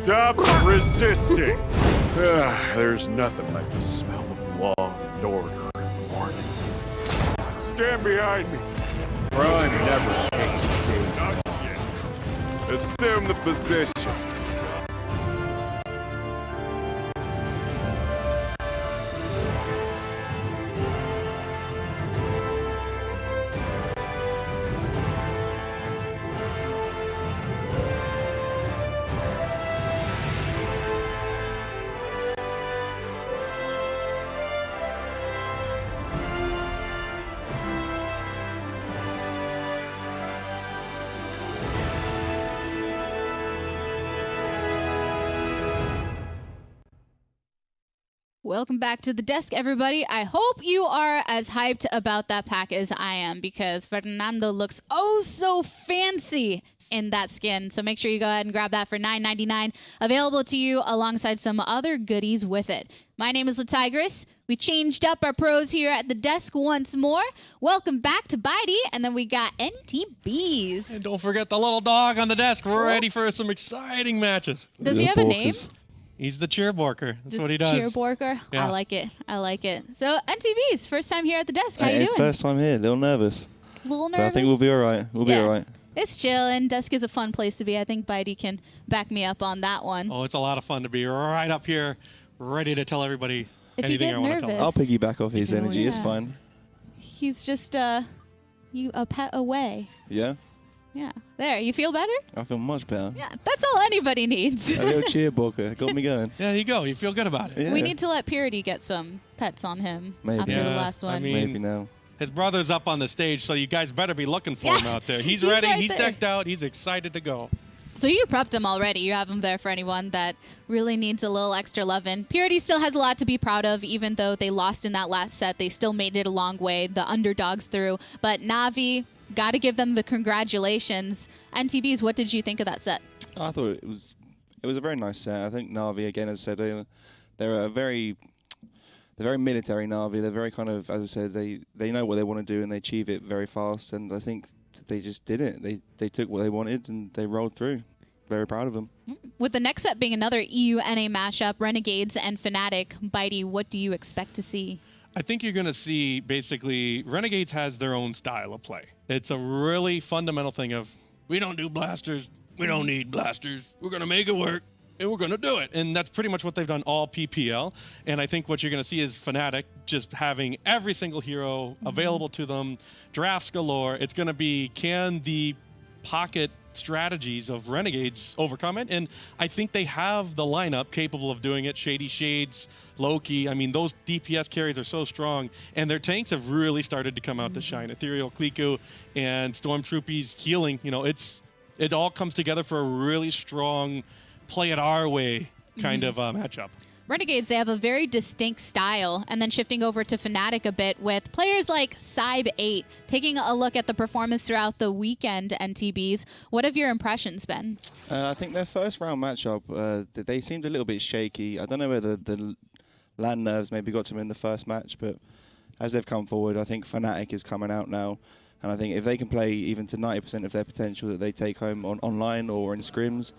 Stop resisting! There's nothing like the smell of law and order in the morning. Stand behind me. Crime never takes Not yet. Assume the position. Welcome back to the desk, everybody. I hope you are as hyped about that pack as I am, because Fernando looks oh so fancy in that skin. So make sure you go ahead and grab that for $9.99, available to you alongside some other goodies with it. My name is LaTigress. We changed up our pros here at the desk once more. Welcome back to Bitey, and then we got NTBs. And don't forget the little dog on the desk. We're ready for some exciting matches. Does he have a name? He's the cheerborker. That's Just what he does. Cheerborker? Yeah. I like it. I like it. So, NTBs, first time here at the desk. How you doing? First time here, a little nervous. Little nervous? But I think we'll be all right. We'll be all right. It's chill, and desk is a fun place to be. I think Bitey can back me up on that one. Oh, it's a lot of fun to be right up here, ready to tell everybody anything I want to tell them. I'll piggyback off his energy. It's Yeah. fine. He's just a pet away. Yeah? Yeah. There, you feel better? I feel much better. Yeah, that's all anybody needs. A little cheerborker. Got me going. Yeah, there you go. You feel good about it. Yeah. We need to let Purity get some pets on him Maybe. after the last one. I mean, Maybe now. his brother's up on the stage, so you guys better be looking for him out there. He's He's ready. right He's there. decked out. He's excited to go. So you prepped him already. You have him there for anyone that really needs a little extra loving. Purity still has a lot to be proud of, even though they lost in that last set. They still made it a long way. The underdogs through. But Na'Vi, got to give them the congratulations. NTBs, what did you think of that set? I thought it was a very nice set. I think Na'Vi, again, as I said, they're very military Na'Vi. They're very kind of, as I said, they know what they want to do and they achieve it very fast. And I think they just did it. They took what they wanted and they rolled through. Very proud of them. With the next set being another EU-NA mashup, Renegades and FNATIC, Bitey, what do you expect to see? I think you're going to see, basically, Renegades has their own style of play. It's a really fundamental thing of, we don't do blasters, we don't need blasters, we're going to make it work, and we're going to do it. And that's pretty much what they've done all PPL. And I think what you're going to see is FNATIC just having every single hero available to them, drafts galore. It's going to be, can the pocket strategies of Renegades overcome it? And I think they have the lineup capable of doing it. ShadeeyShades, Lokii, I mean, those DPS carries are so strong, and their tanks have really started to come out to shine. Ethereall, Cliku, and Stormtroopey's healing, you know, it all comes together for a really strong play it our way kind of matchup. Renegades, they have a very distinct style, and then shifting over to FNATIC a bit with players like Sybe8. Taking a look at the performance throughout the weekend, NTBs, what have your impressions been? I think their first round matchup, they seemed a little bit shaky. I don't know whether the land nerves maybe got to them in the first match, but as they've come forward, I think FNATIC is coming out now. And I think if they can play even to 90% of their potential that they take home online or in scrims,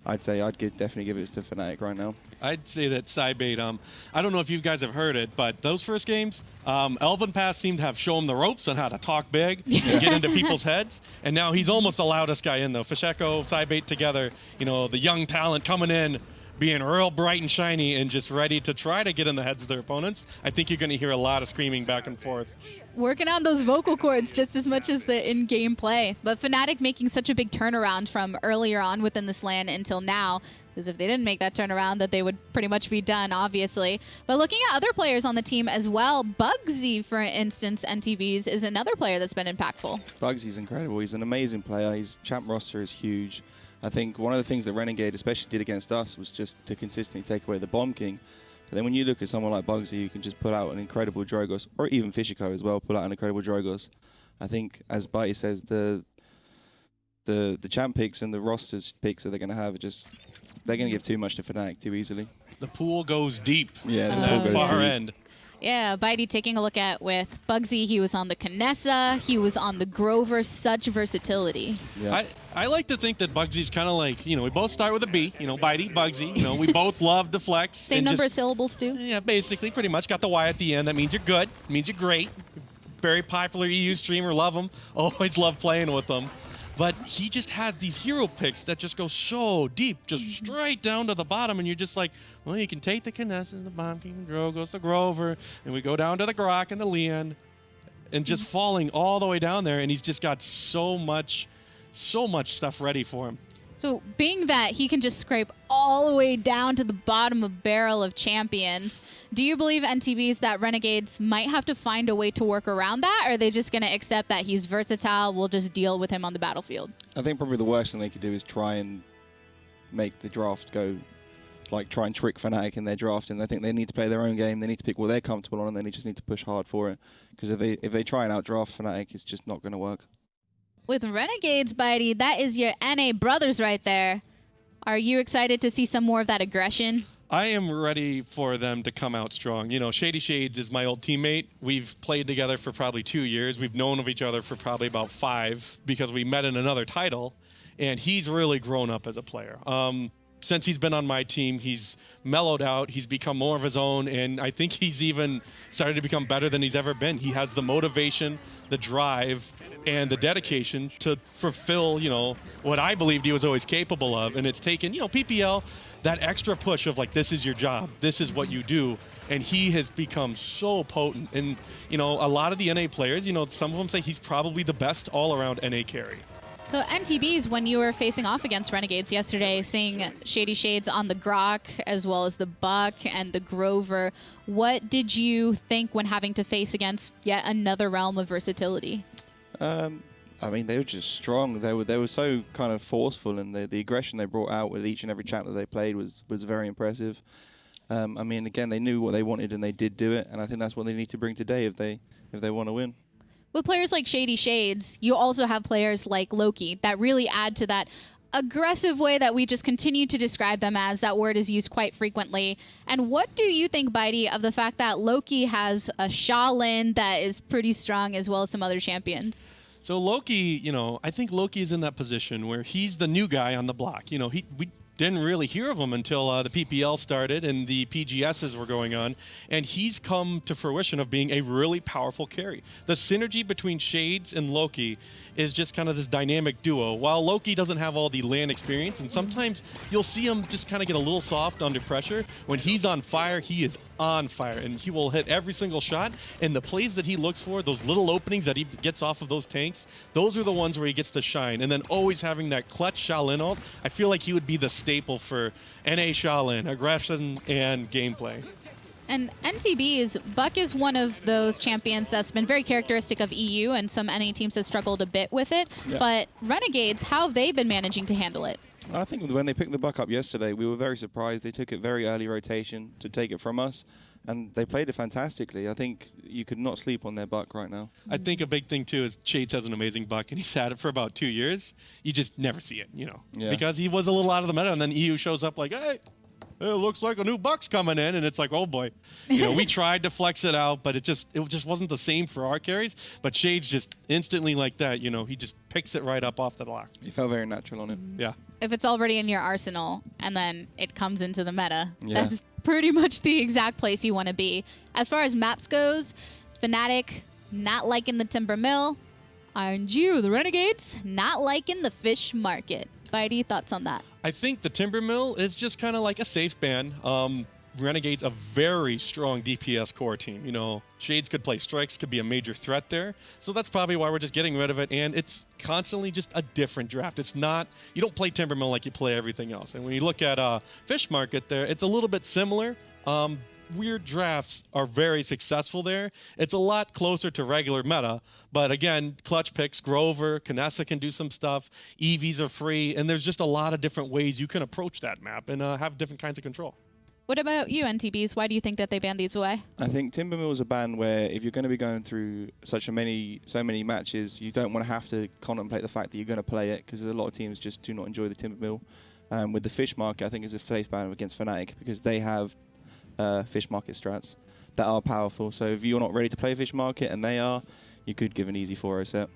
I'd say definitely give it to FNATIC right now. I'd say that Sybe8, I don't know if you guys have heard it, but those first games, Elvin Pass seemed to have shown the ropes on how to talk big and get into people's heads. And now he's almost the loudest guy in, though. Fisheko, Sybe8 together, you know, the young talent coming in, being real bright and shiny and just ready to try to get in the heads of their opponents. I think you're going to hear a lot of screaming back and forth. Working on those vocal cords just as much as the in-game play. But FNATIC making such a big turnaround from earlier on within this LAN until now, because if they didn't make that turnaround, that they would pretty much be done, obviously. But looking at other players on the team as well, bugzy, for instance, NTBs, is another player that's been impactful. Bugzy's incredible. He's an amazing player. His champ roster is huge. I think one of the things that Renegade especially did against us was just to consistently take away the Bomb King. But then when you look at someone like Bugzy, who can just pull out an incredible Drogos, or even Fisheko as well, pull out an incredible Drogos. I think, as Bitey says, the champ picks and the rosters picks that they're going to have are just, they're going to give too much to FNATIC too easily. The pool goes deep. Yeah, in the pool that goes far deep. end. Yeah, Bitey taking a look at with bugzy, he was on the Kinessa, he was on the Grover, such versatility. Yeah. I like to think that Bugsy's kind of like, we both start with a B, Bitey, Bugzy, we both love to flex. Same and number of just, syllables too? Yeah, basically, pretty much. Got the Y at the end. That means you're good. Means you're great. Very popular EU streamer, love him. Always love playing with him. But he just has these hero picks that just go so deep, just straight down to the bottom, and you're just like, well, you can take the Kinessa and the Bomb King and Drogo's the Grover, and we go down to the Grok and the Leon, and just falling all the way down there, and he's just got so much stuff ready for him. So being that he can just scrape all the way down to the bottom of barrel of champions, do you believe, NTBs, that Renegades might have to find a way to work around that, or are they just going to accept that he's versatile, we'll just deal with him on the battlefield? I think probably the worst thing they could do is try and make the draft go, like try and trick FNATIC in their draft, and I think they need to play their own game, they need to pick what they're comfortable on, and they just need to push hard for it, because if they try and outdraft FNATIC, it's just not going to work. With Renegades, Bitey, that is your NA brothers right there. Are you excited to see some more of that aggression? I am ready for them to come out strong. ShadeeyShades is my old teammate. We've played together for probably 2 years. We've known of each other for probably about 5 because we met in another title, and he's really grown up as a player. Since he's been on my team, he's mellowed out. He's become more of his own, and I think he's even started to become better than he's ever been. He has the motivation, the drive, and the dedication to fulfill, what I believed he was always capable of. And it's taken, PPL, that extra push of like, this is your job, this is what you do. And he has become so potent. And, a lot of the NA players, some of them say he's probably the best all-around NA carry. So NTBs, when you were facing off against Renegades yesterday, seeing ShadeeyShades on the Grok as well as the Buck and the Grover, what did you think when having to face against yet another realm of versatility? I mean, they were just strong. They were so kind of forceful, and the aggression they brought out with each and every chapter they played was very impressive. I mean, again, they knew what they wanted and they did do it, and I think that's what they need to bring today if they want to win. With players like ShadeeyShades, you also have players like Lokii that really add to that aggressive way that we just continue to describe them as. That word is used quite frequently. And what do you think, Bitey, of the fact that Lokii has a Shaolin that is pretty strong as well as some other champions? So Lokii, I think Lokii is in that position where he's the new guy on the block. We didn't really hear of him until the PPL started and the PGSs were going on, and he's come to fruition of being a really powerful carry. The synergy between Shades and Lokii is just kind of this dynamic duo. While Lokii doesn't have all the land experience, and sometimes you'll see him just kind of get a little soft under pressure, when he's on fire, he is on fire, and he will hit every single shot, and the plays that he looks for, those little openings that he gets off of those tanks, those are the ones where he gets to shine. And then always having that clutch Shaolin ult, I feel like he would be the staple for NA Shaolin, aggression and gameplay. And NTB's, Buck is one of those champions that's been very characteristic of EU, and some NA teams have struggled a bit with it. Yeah. But Renegades, how have they been managing to handle it? I think when they picked the Buck up yesterday, we were very surprised. They took it very early rotation to take it from us, and they played it fantastically. I think you could not sleep on their Buck right now. I think a big thing, too, is Shades has an amazing Buck, and he's had it for about 2 years. You just never see it, Yeah. because he was a little out of the meta, and then EU shows up like, hey, it looks like a new Buck's coming in, and it's like, oh boy. We tried to flex it out, but it just wasn't the same for our carries. But Shades just instantly like that, he just picks it right up off the block. He felt very natural on it. Yeah. If it's already in your arsenal and then it comes into the meta, yeah. That's pretty much the exact place you want to be. As far as maps goes, FNATIC not liking the Timber Mill. RNG, the Renegades, not liking the Fish Market. Bitey, thoughts on that? I think the Timber Mill is just kind of like a safe ban. Renegades a very strong DPS core team. Shades could play strikes, could be a major threat there. So that's probably why we're just getting rid of it. And it's constantly just a different draft. It's not, you don't play Timber Mill like you play everything else. And when you look at Fish Market there, it's a little bit similar. Weird drafts are very successful there. It's a lot closer to regular meta, but again, clutch picks, Grover, Kinessa can do some stuff, EVs are free, and there's just a lot of different ways you can approach that map and have different kinds of control. What about you, NTBs? Why do you think that they banned these away? I think Timber Mill is a ban where if you're going to be going through so many matches, you don't want to have to contemplate the fact that you're going to play it, because a lot of teams just do not enjoy the Timber Mill. With the Fish Market, I think it's a safe ban against FNATIC because they have Fish Market strats. that are powerful. So if you're not ready to play Fish Market and they are, you could give an easy 4-0 set.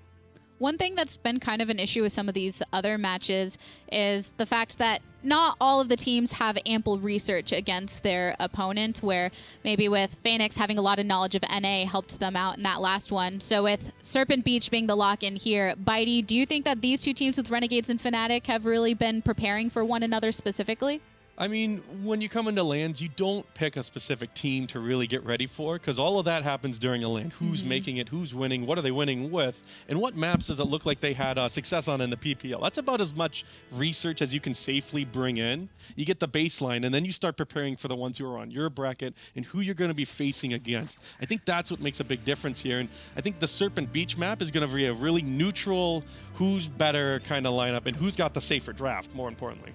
One thing that's been kind of an issue with some of these other matches is the fact that not all of the teams have ample research against their opponent, where maybe with FNATIC having a lot of knowledge of NA helped them out in that last one. So with Serpent Beach being the lock-in here, Bitey, do you think that these two teams with Renegades and FNATIC have really been preparing for one another specifically? I mean, when you come into lands, you don't pick a specific team to really get ready for, because all of that happens during a land. Who's making it, who's winning, what are they winning with, and what maps does it look like they had success on in the PPL. That's about as much research as you can safely bring in. You get the baseline, and then you start preparing for the ones who are on your bracket and who you're going to be facing against. I think that's what makes a big difference here, and I think the Serpent Beach map is going to be a really neutral, who's better kind of lineup, and who's got the safer draft, more importantly.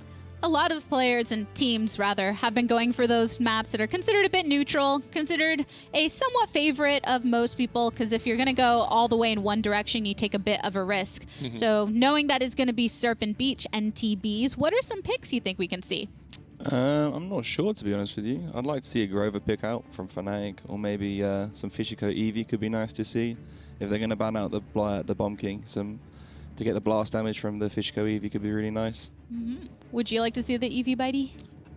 A lot of players and teams, rather, have been going for those maps that are considered a bit neutral, considered a somewhat favorite of most people, because if you're going to go all the way in one direction, you take a bit of a risk. So knowing that it's going to be Serpent Beach and TBs, what are some picks you think we can see? I'm not sure, to be honest with you. I'd like to see a Grover pick out from FNATIC, or maybe some Fisheko Eevee could be nice to see. If they're going to ban out the Bomb King, to get the blast damage from the Fisheko Eevee could be really nice. Would you like to see the Eevee, Bitey?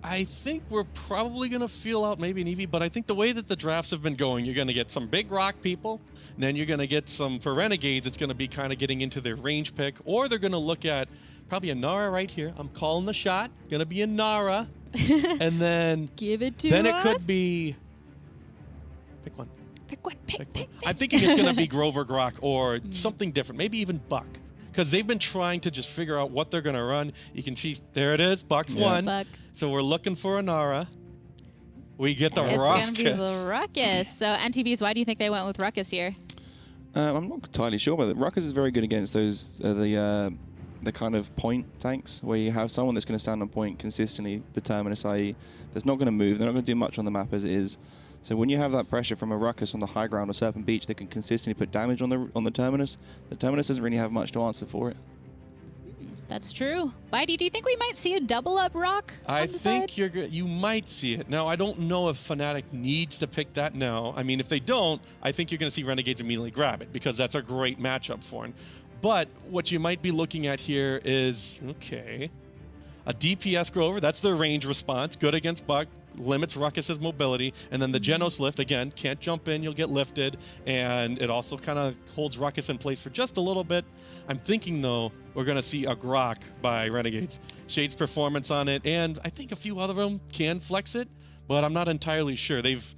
I think we're probably going to feel out maybe an Eevee, but I think the way that the drafts have been going, you're going to get some big rock people, and then you're going to get some, for Renegades, it's going to be kind of getting into their range pick, or they're going to look at probably a Nara right here. I'm calling the shot. Going to be a Nara. And then Give it to then us. it could be, pick one. Pick one. Pick. I'm thinking it's going to be Grover Grok or something different, maybe even Buck. Because they've been trying to just figure out what they're going to run. You can see, there it is, Buck's one. Buck. So we're looking for a Nara. We get the It's Ruckus. going to be the Ruckus. So NTBs, why do you think they went with Ruckus here? I'm not entirely sure, but Ruckus is very good against those the kind of point tanks where you have someone that's going to stand on point consistently, the Terminus, i.e. that's not going to move. They're not going to do much on the map as it is. So when you have that pressure from a Ruckus on the high ground or Serpent Beach that can consistently put damage on the Terminus doesn't really have much to answer for it. That's true. Bitey, do you think we might see a double up rock I on the think side? you might see it. Now, I don't know if FNATIC needs to pick that now. I mean, if they don't, I think you're going to see Renegades immediately grab it because that's a great matchup for him. But what you might be looking at here is, okay, a DPS Grover. That's their range response. Good against Buck. Limits Ruckus's mobility. And then the Genos lift, again, can't jump in, you'll get lifted. And it also kind of holds Ruckus in place for just a little bit. I'm thinking, though, we're going to see a Grok by Renegades. Shade's performance on it, and I think a few other of them can flex it, but I'm not entirely sure. They've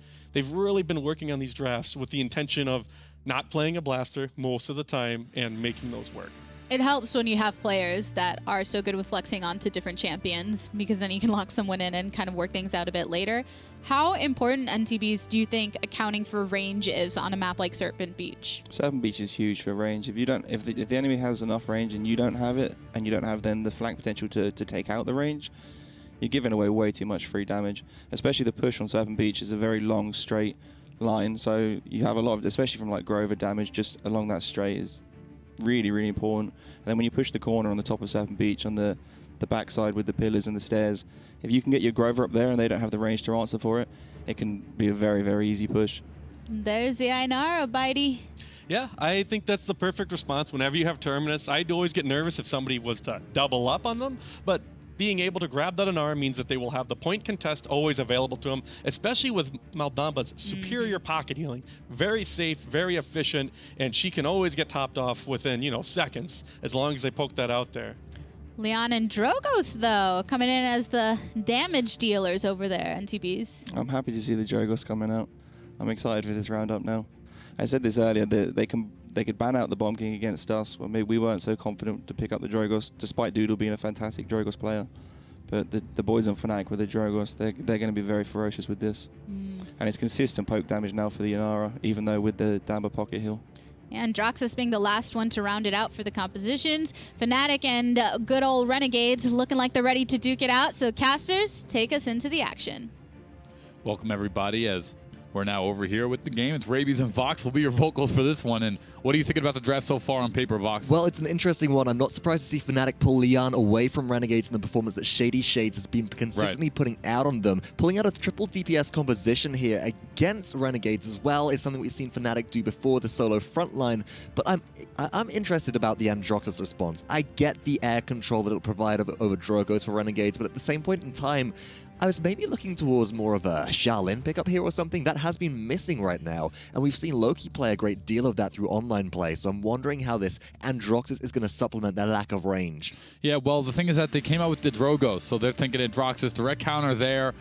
really been working on these drafts with the intention of not playing a blaster most of the time and making those work. It helps when you have players that are so good with flexing onto different champions, because then you can lock someone in and kind of work things out a bit later. How important, NTBs, do you think accounting for range is on a map like Serpent Beach? Serpent Beach is huge for range. If the enemy has enough range and you don't have it, and you don't have then the flank potential to take out the range, you're giving away way too much free damage. Especially the push on Serpent Beach is a very long, straight line, so you have a lot of, especially from like Grover, damage just along that straight is really, really important. And then when you push the corner on the top of Serpent Beach on the backside with the pillars and the stairs, if you can get your Grover up there and they don't have the range to answer for it, it can be a very, very easy push. There's the Ainara, Bitey. Yeah, I think that's the perfect response. Whenever you have Terminus, I'd always get nervous if somebody was to double up on them, but being able to grab that Ainara means that they will have the point contest always available to them, especially with Maldamba's superior pocket healing. Very safe, very efficient, and she can always get topped off within, seconds, as long as they poke that out there. Leon and Drogos, though, coming in as the damage dealers over there, NTBs. I'm happy to see the Drogos coming out. I'm excited for this roundup now. I said this earlier, that they could ban out the Bomb King against us. Well, maybe we weren't so confident to pick up the Drogos, despite Doodle being a fantastic Drogos player. But the boys on FNATIC with the Drogos, they're going to be very ferocious with this. And it's consistent poke damage now for the Ainara, even though with the Damba pocket heal. And Droxus being the last one to round it out for the compositions. FNATIC and good old Renegades looking like they're ready to duke it out. So casters, take us into the action. Welcome everybody as we're now over here with the game. It's Rabies and Vox will be your vocals for this one. And what are you thinking about the draft so far on paper, Vox? Well, it's an interesting one. I'm not surprised to see FNATIC pull Leon away from Renegades in the performance that ShadeeyShades has been consistently putting out on them. Pulling out a triple DPS composition here against Renegades as well is something we've seen FNATIC do before the solo frontline. But I'm interested about the Androxus response. I get the air control that it'll provide over Drogos for Renegades, but at the same point in time, I was maybe looking towards more of a Xiaolin pickup here or something. That has been missing right now, and we've seen Lokii play a great deal of that through online play, so I'm wondering how this Androxus is going to supplement that lack of range. Yeah, well, the thing is that they came out with the Drogos, so they're thinking Androxus, direct counter there,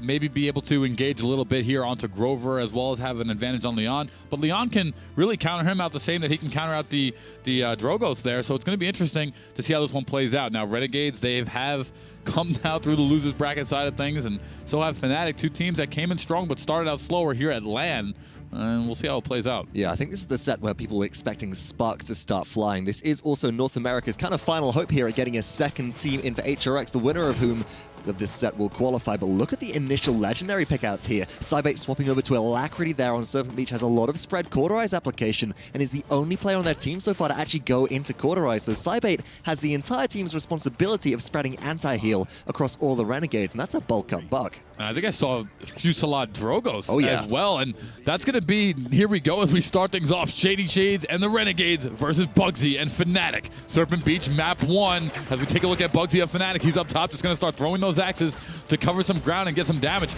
maybe be able to engage a little bit here onto Grover as well as have an advantage on Leon, but Leon can really counter him out the same that he can counter out the Drogos there, so it's going to be interesting to see how this one plays out. Now, Renegades, they have come down through the losers bracket side of things, and so have FNATIC, two teams that came in strong but started out slower here at LAN. And we'll see how it plays out. Yeah, I think this is the set where people were expecting sparks to start flying. This is also North America's kind of final hope here at getting a second team in for HRX, the winner of whom of this set will qualify. But look at the initial legendary pickouts here. Cybate swapping over to Alacrity there on Serpent Beach, has a lot of spread Cauterize application and is the only player on their team so far to actually go into Cauterize. So Cybate has the entire team's responsibility of spreading anti-heal across all the Renegades, and that's a bulk up buck. I think I saw Fusillade Drogos yeah. as well, and that's going to be, here we go as we start things off, ShadeeyShades and the Renegades versus bugzy and FNATIC. Serpent Beach, map 1, as we take a look at bugzy and FNATIC, he's up top, just going to start throwing those axes to cover some ground and get some damage.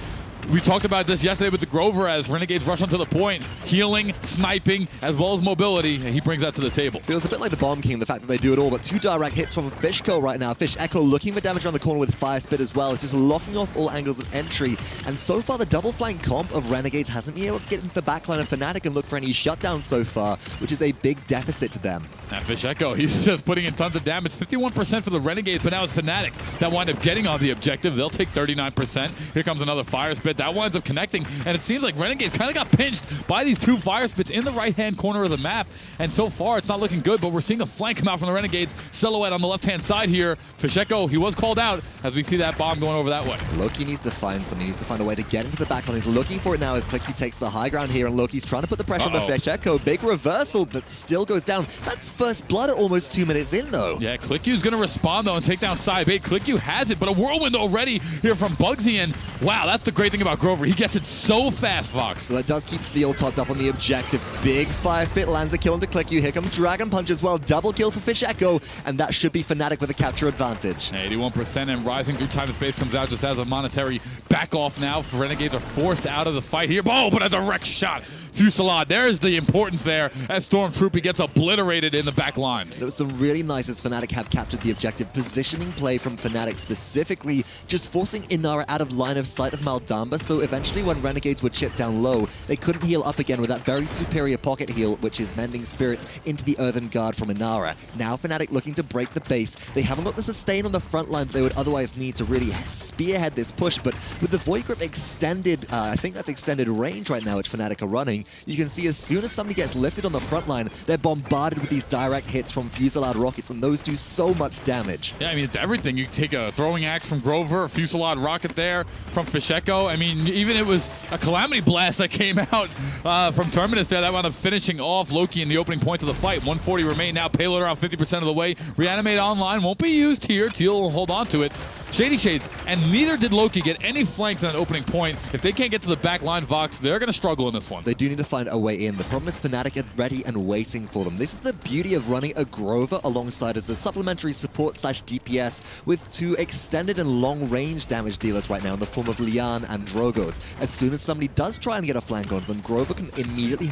We talked about this yesterday with the Grover as Renegades rush onto the point, healing, sniping, as well as mobility, and he brings that to the table. Feels a bit like the Bomb King, the fact that they do it all, but two direct hits from Fisheko right now. Fisheko looking for damage around the corner with Fire Spit as well. It's just locking off all angles of entry, and so far the double flank comp of Renegades hasn't been able to get into the backline of FNATIC and look for any shutdowns so far, which is a big deficit to them. And Fisheko, he's just putting in tons of damage. 51% for the Renegades, but now it's FNATIC that wind up getting on the objective. They'll take 39%. Here comes another Fire Spit. That winds up connecting, and it seems like Renegades kind of got pinched by these two Fire Spits in the right-hand corner of the map, and so far it's not looking good, but we're seeing a flank come out from the Renegades. Silhouette on the left-hand side here. Fisheko, he was called out as we see that bomb going over that way. Lokii needs to find something. He needs to find a way to get into the backline. He's looking for it now as Cliku takes the high ground here, and Loki's trying to put the pressure on the Fisheko. Big reversal, but still goes down. That's first blood at almost 2 minutes in, though. Yeah, Kliku's going to respond, though, and take down Cybate. Kliku has it, but a whirlwind already here from bugzy, and wow, that's the great thing about Grover. He gets it so fast, Vox. So that does keep Thiel topped up on the objective. Big Fire Spit lands a kill into Cliku. Here comes Dragon Punch as well. Double kill for Fisheko, and that should be FNATIC with a capture advantage. 81% and rising through time and space comes out just as a monetary back off now. Renegades are forced out of the fight here. Oh, but a direct shot. Fusillade, there's the importance there as Stormtroopey gets obliterated in the back lines. There was some really nice as FNATIC have captured the objective. Positioning play from FNATIC specifically, just forcing Inara out of line of sight of Maldamba, so eventually when Renegades were chipped down low, they couldn't heal up again with that very superior pocket heal, which is Mending Spirits into the Earthen Guard from Inara. Now FNATIC looking to break the base. They haven't got the sustain on the front line that they would otherwise need to really spearhead this push, but with the Void Grip extended, I think that's extended range right now which FNATIC are running, you can see as soon as somebody gets lifted on the front line, they're bombarded with these direct hits from Fusillade rockets, and those do so much damage. Yeah, I mean, it's everything. You take a throwing axe from Grover, a Fusillade rocket there from Fisheko. I mean, even it was a Calamity Blast that came out from Terminus there that wound up finishing off Lokii in the opening points of the fight. 140 remain now, payload around 50% of the way. Reanimate online, won't be used here. Thiel will hold on to it. ShadeeyShades, and neither did Lokii get any flanks on an opening point. If they can't get to the back line, Vox, they're going to struggle in this one. They do need to find a way in. The problem is FNATIC are ready and waiting for them. This is the beauty of running a Grover alongside as a supplementary support / DPS with two extended and long-range damage dealers right now in the form of Leon and Drogos. As soon as somebody does try and get a flank on them, Grover can immediately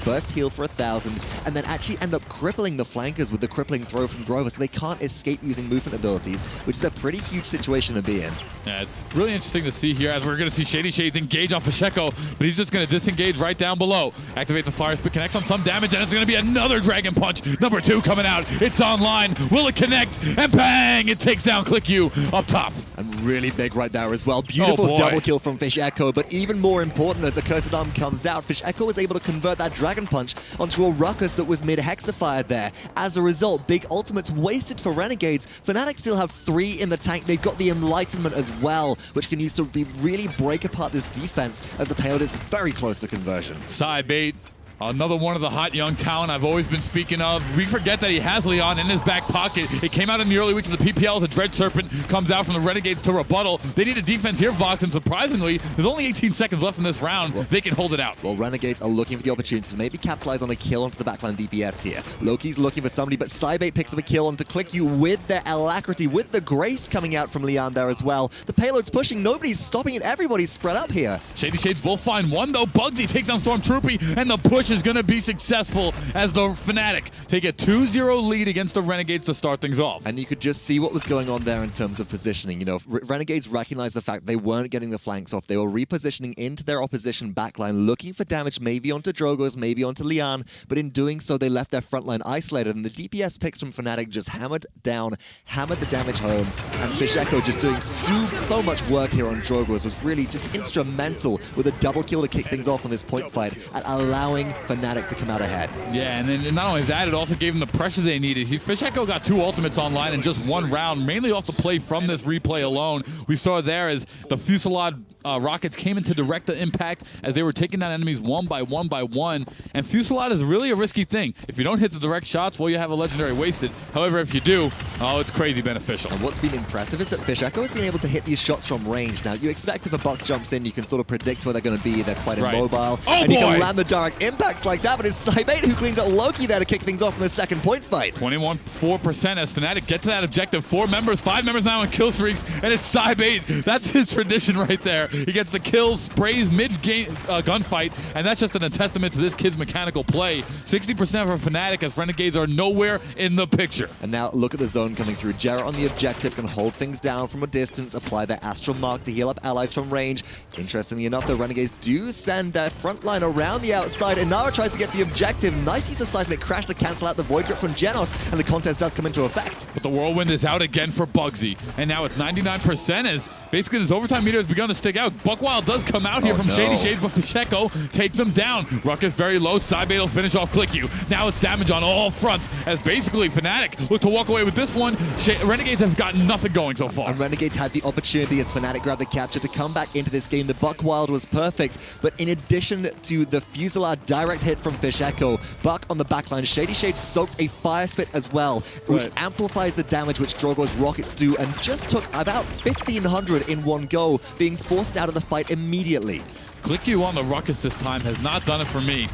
burst heal for 1,000 and then actually end up crippling the flankers with the crippling throw from Grover, so they can't escape using movement abilities, which is a pretty huge situation to be in. Yeah, it's really interesting to see here as we're going to see ShadeeyShades engage on Fisheko, but he's just going to disengage right down below. Activates the Fire Spit, connects on some damage, and it's going to be another Dragon Punch. Number 2 coming out. It's online. Will it connect? And bang! It takes down Cliku up top. And really big right there as well. Beautiful double kill from Fisheko, but even more important as Accursed Arm comes out, Fisheko was able to convert that Dragon Punch onto a Ruckus that was mid-Hexified there. As a result, big ultimates wasted for Renegades. FNATIC still have 3 in the tank. They've got the Enlightenment as well, which can use to really break apart this defense as the payload is very close to conversion. Side bait. Another one of the hot young talent I've always been speaking of. We forget that he has Leon in his back pocket. It came out in the early weeks of the PPL as a Dread Serpent comes out from the Renegades to rebuttal. They need a defense here, Vox, and surprisingly, there's only 18 seconds left in this round. They can hold it out. Well, Renegades are looking for the opportunity to maybe capitalize on a kill onto the backline DPS here. Loki's looking for somebody, but Cybate picks up a kill onto Cliku with their alacrity, with the grace coming out from Leon there as well. The payload's pushing, nobody's stopping it, everybody's spread up here. ShadeeyShades will find one, though. Bugzy takes down Stormtroopey, and the push is going to be successful as the FNATIC take a 2-0 lead against the Renegades to start things off. And you could just see what was going on there in terms of positioning. You know, Renegades recognized the fact they weren't getting the flanks off. They were repositioning into their opposition backline, looking for damage maybe onto Drogos, maybe onto Leon, but in doing so, they left their frontline isolated, and the DPS picks from FNATIC just hammered the damage home, and Fisheko just doing so much work here on Drogos was really just instrumental with a double kill to kick things off on this point fight at allowing FNATIC to come out ahead. Yeah, and then not only that, it also gave them the pressure they needed. Fisheko got 2 ultimates online in just 1 round, mainly off the play from this replay alone. We saw there as the Fusillade rockets came into direct impact as they were taking down enemies one by one. And Fusillade is really a risky thing. If you don't hit the direct shots, well, you have a legendary wasted. However, if you do, oh, it's crazy beneficial. And what's been impressive is that Fisheko has been able to hit these shots from range. Now, you expect if a buck jumps in, you can sort of predict where they're going to be. They're quite immobile. Oh, and you can land the direct impacts like that, but it's Cybate who cleans out Lokii there to kick things off in the second point fight. 21.4% as FNATIC get to that objective. 4 members, 5 members now on kill streaks, and it's Cybate. That's his tradition right there. He gets the kills, sprays mid-game gunfight, and that's just a testament to this kid's mechanical play. 60% for FNATIC as Renegades are nowhere in the picture. And now look at the zone coming through. Gerrah on the objective can hold things down from a distance, apply their Astral Mark to heal up allies from range. Interestingly enough, the Renegades do send their front line around the outside. Inara tries to get the objective. Nice use of Seismic Crash to cancel out the Void Grip from Genos, and the contest does come into effect. But the Whirlwind is out again for Bugzy, and now it's 99% as basically this overtime meter has begun to stick out. Buckwild does come out here from ShadeeyShades, but Fisheko takes him down. Ruckus very low. Cybate will finish off Cliku. Now it's damage on all fronts as basically FNATIC look to walk away with this one. Renegades have got nothing going so far. And Renegades had the opportunity as FNATIC grabbed the capture to come back into this game. The Buckwild was perfect, but in addition to the Fusillade direct hit from Fisheko, Buck on the backline, ShadeeyShades soaked a Fire Spit as well, which amplifies the damage which Drogo's rockets do, and just took about 1,500 in one go, being forced out of the fight immediately. Cliku on the Ruckus this time has not done it for me.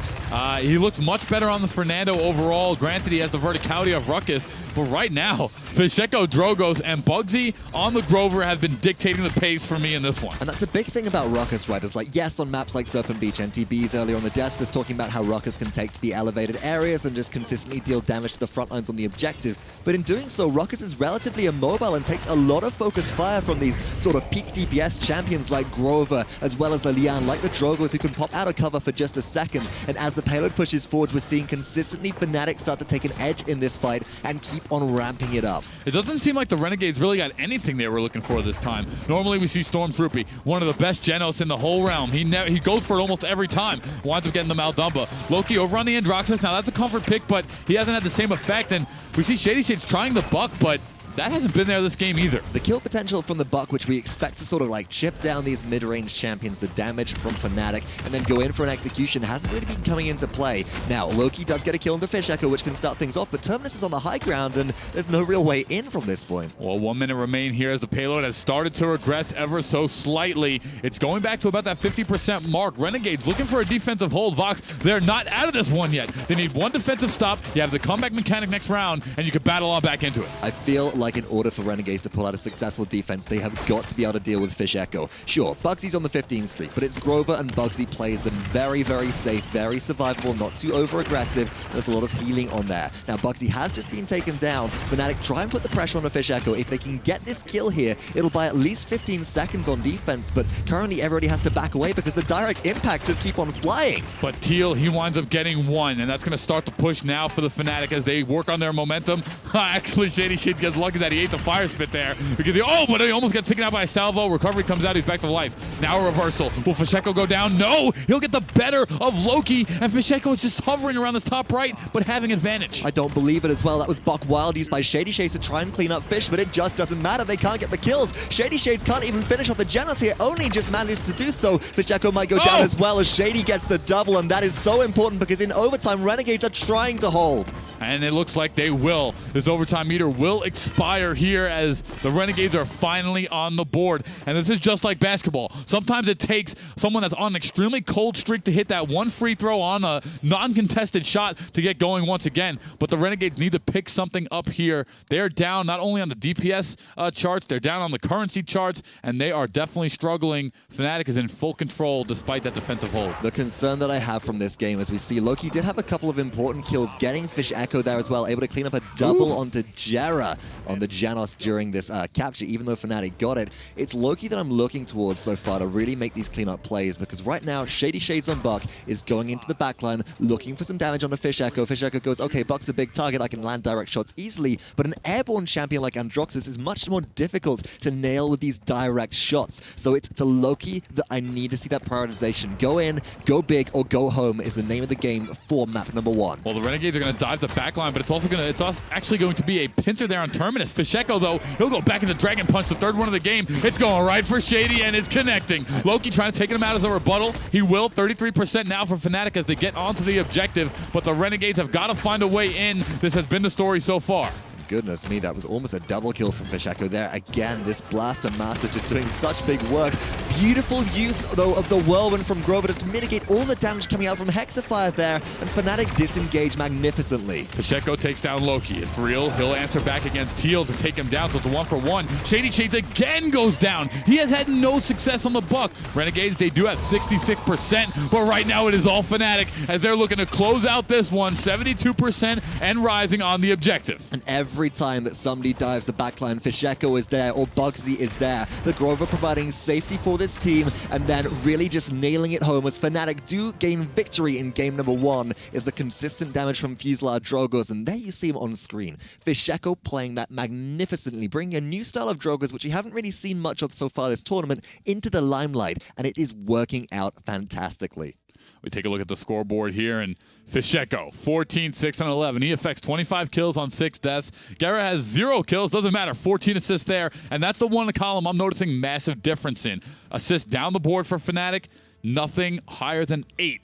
He looks much better on the Fernando overall. Granted, he has the verticality of Ruckus, but right now, Fisheko, Drogos, and Bugzy on the Grover have been dictating the pace for me in this one. And that's a big thing about Ruckus, right? It's like, yes, on maps like Serpent Beach, NTBs earlier on the desk was talking about how Ruckus can take to the elevated areas and just consistently deal damage to the front lines on the objective. But in doing so, Ruckus is relatively immobile and takes a lot of focus fire from these sort of peak DPS champions like Grover, as well as the Lian, like the Drogos, who can pop out of cover for just a second. And as the payload pushes forward, we're seeing consistently FNATIC start to take an edge in this fight and keep on ramping it up. It doesn't seem like the Renegades really got anything they were looking for this time. Normally we see Stormtroopey, one of the best Genos in the whole realm. He goes for it almost every time, winds up getting the Maldumba. Lokii over on the Androxus, now that's a comfort pick, but he hasn't had the same effect, and we see ShadeeyShades trying the Buck, but that hasn't been there this game either. The kill potential from the Buck, which we expect to sort of like chip down these mid-range champions, the damage from FNATIC, and then go in for an execution, hasn't really been coming into play. Now, Lokii does get a kill into Fisheko, which can start things off, but Terminus is on the high ground, and there's no real way in from this point. Well, 1 minute remain here as the payload has started to regress ever so slightly. It's going back to about that 50% mark. Renegades looking for a defensive hold. Vox, they're not out of this one yet. They need one defensive stop. You have the comeback mechanic next round, and you can battle on back into it. I feel like in order for Renegades to pull out a successful defense, they have got to be able to deal with Fisheko. Sure, Bugzy's on the 15 streak, but it's Grover and Bugzy plays them very, very safe, very survivable, not too over-aggressive. There's a lot of healing on there. Now, Bugzy has just been taken down. FNATIC try and put the pressure on a Fisheko. If they can get this kill here, it'll buy at least 15 seconds on defense, but currently everybody has to back away because the direct impacts just keep on flying. But Thiel, he winds up getting 1, and that's going to start the push now for the FNATIC as they work on their momentum. Actually, ShadeeyShades gets lucky lucky that he ate the fire spit there because but he almost gets taken out by a salvo. Recovery comes out. He's back to life. Now a reversal. Will Fisheko go down? No. He'll get the better of Lokii, and Fisheko is just hovering around this top right, but having advantage. I don't believe it as well. That was Buck Wild used by ShadeeyShades to try and clean up Fish, but it just doesn't matter. They can't get the kills. ShadeeyShades can't even finish off the Genos here. Only just managed to do so. Fisheko might go down as well as Shady gets the double, and that is so important because in overtime, Renegades are trying to hold. And it looks like they will. This overtime meter will expire here as the Renegades are finally on the board. And this is just like basketball. Sometimes it takes someone that's on an extremely cold streak to hit that one free throw on a non-contested shot to get going once again. But the Renegades need to pick something up here. They're down not only on the DPS charts, they're down on the currency charts, and they are definitely struggling. FNATIC is in full control despite that defensive hold. The concern that I have from this game is we see Lokii did have a couple of important kills, getting Fisheko there as well, able to clean up a double onto Gerrah on the Genos during this capture, even though FNATIC got it. It's Lokii that I'm looking towards so far to really make these cleanup plays, because right now, ShadeeyShades on Buck is going into the backline, looking for some damage on the Fisheko. Fisheko goes, okay, Buck's a big target, I can land direct shots easily, but an airborne champion like Androxus is much more difficult to nail with these direct shots. So it's to Lokii that I need to see that prioritization. Go in, go big, or go home is the name of the game for map number 1. Well, the Renegades are going to dive the backline, but it's actually going to be a pincer there on Terminus. Fisheko, though, he'll go back into Dragon Punch, the third one of the game. It's going right for Shady, and it's connecting. Lokii trying to take him out as a rebuttal. He will. 33% now for FNATIC as they get onto the objective, but the Renegades have got to find a way in. This has been the story so far. Goodness me, that was almost a double kill from Fisheko there. Again, this Blaster Master just doing such big work. Beautiful use, though, of the Whirlwind from Grover to mitigate all the damage coming out from Hexafire there, and FNATIC disengage magnificently. Fisheko takes down Lokii. Ethereall, he'll answer back against Thiel to take him down, so it's a 1-for-1. ShadeeyShades again goes down. He has had no success on the Buck. Renegades, they do have 66%, but right now it is all FNATIC as they're looking to close out this one, 72% and rising on the objective. And every time that somebody dives the backline, Fisheko is there or Bugzy is there. The Grover providing safety for this team and then really just nailing it home as FNATIC do gain victory in game number 1 is the consistent damage from Fuselage Drogos, and there you see him on screen. Fisheko playing that magnificently, bringing a new style of Drogos which we haven't really seen much of so far this tournament into the limelight, and it is working out fantastically. We take a look at the scoreboard here, and Fisheko, 14, 6, and 11. He affects 25 kills on 6 deaths. Gerrah has 0 kills, doesn't matter, 14 assists there, and that's the one column I'm noticing massive difference in. Assists down the board for FNATIC, nothing higher than 8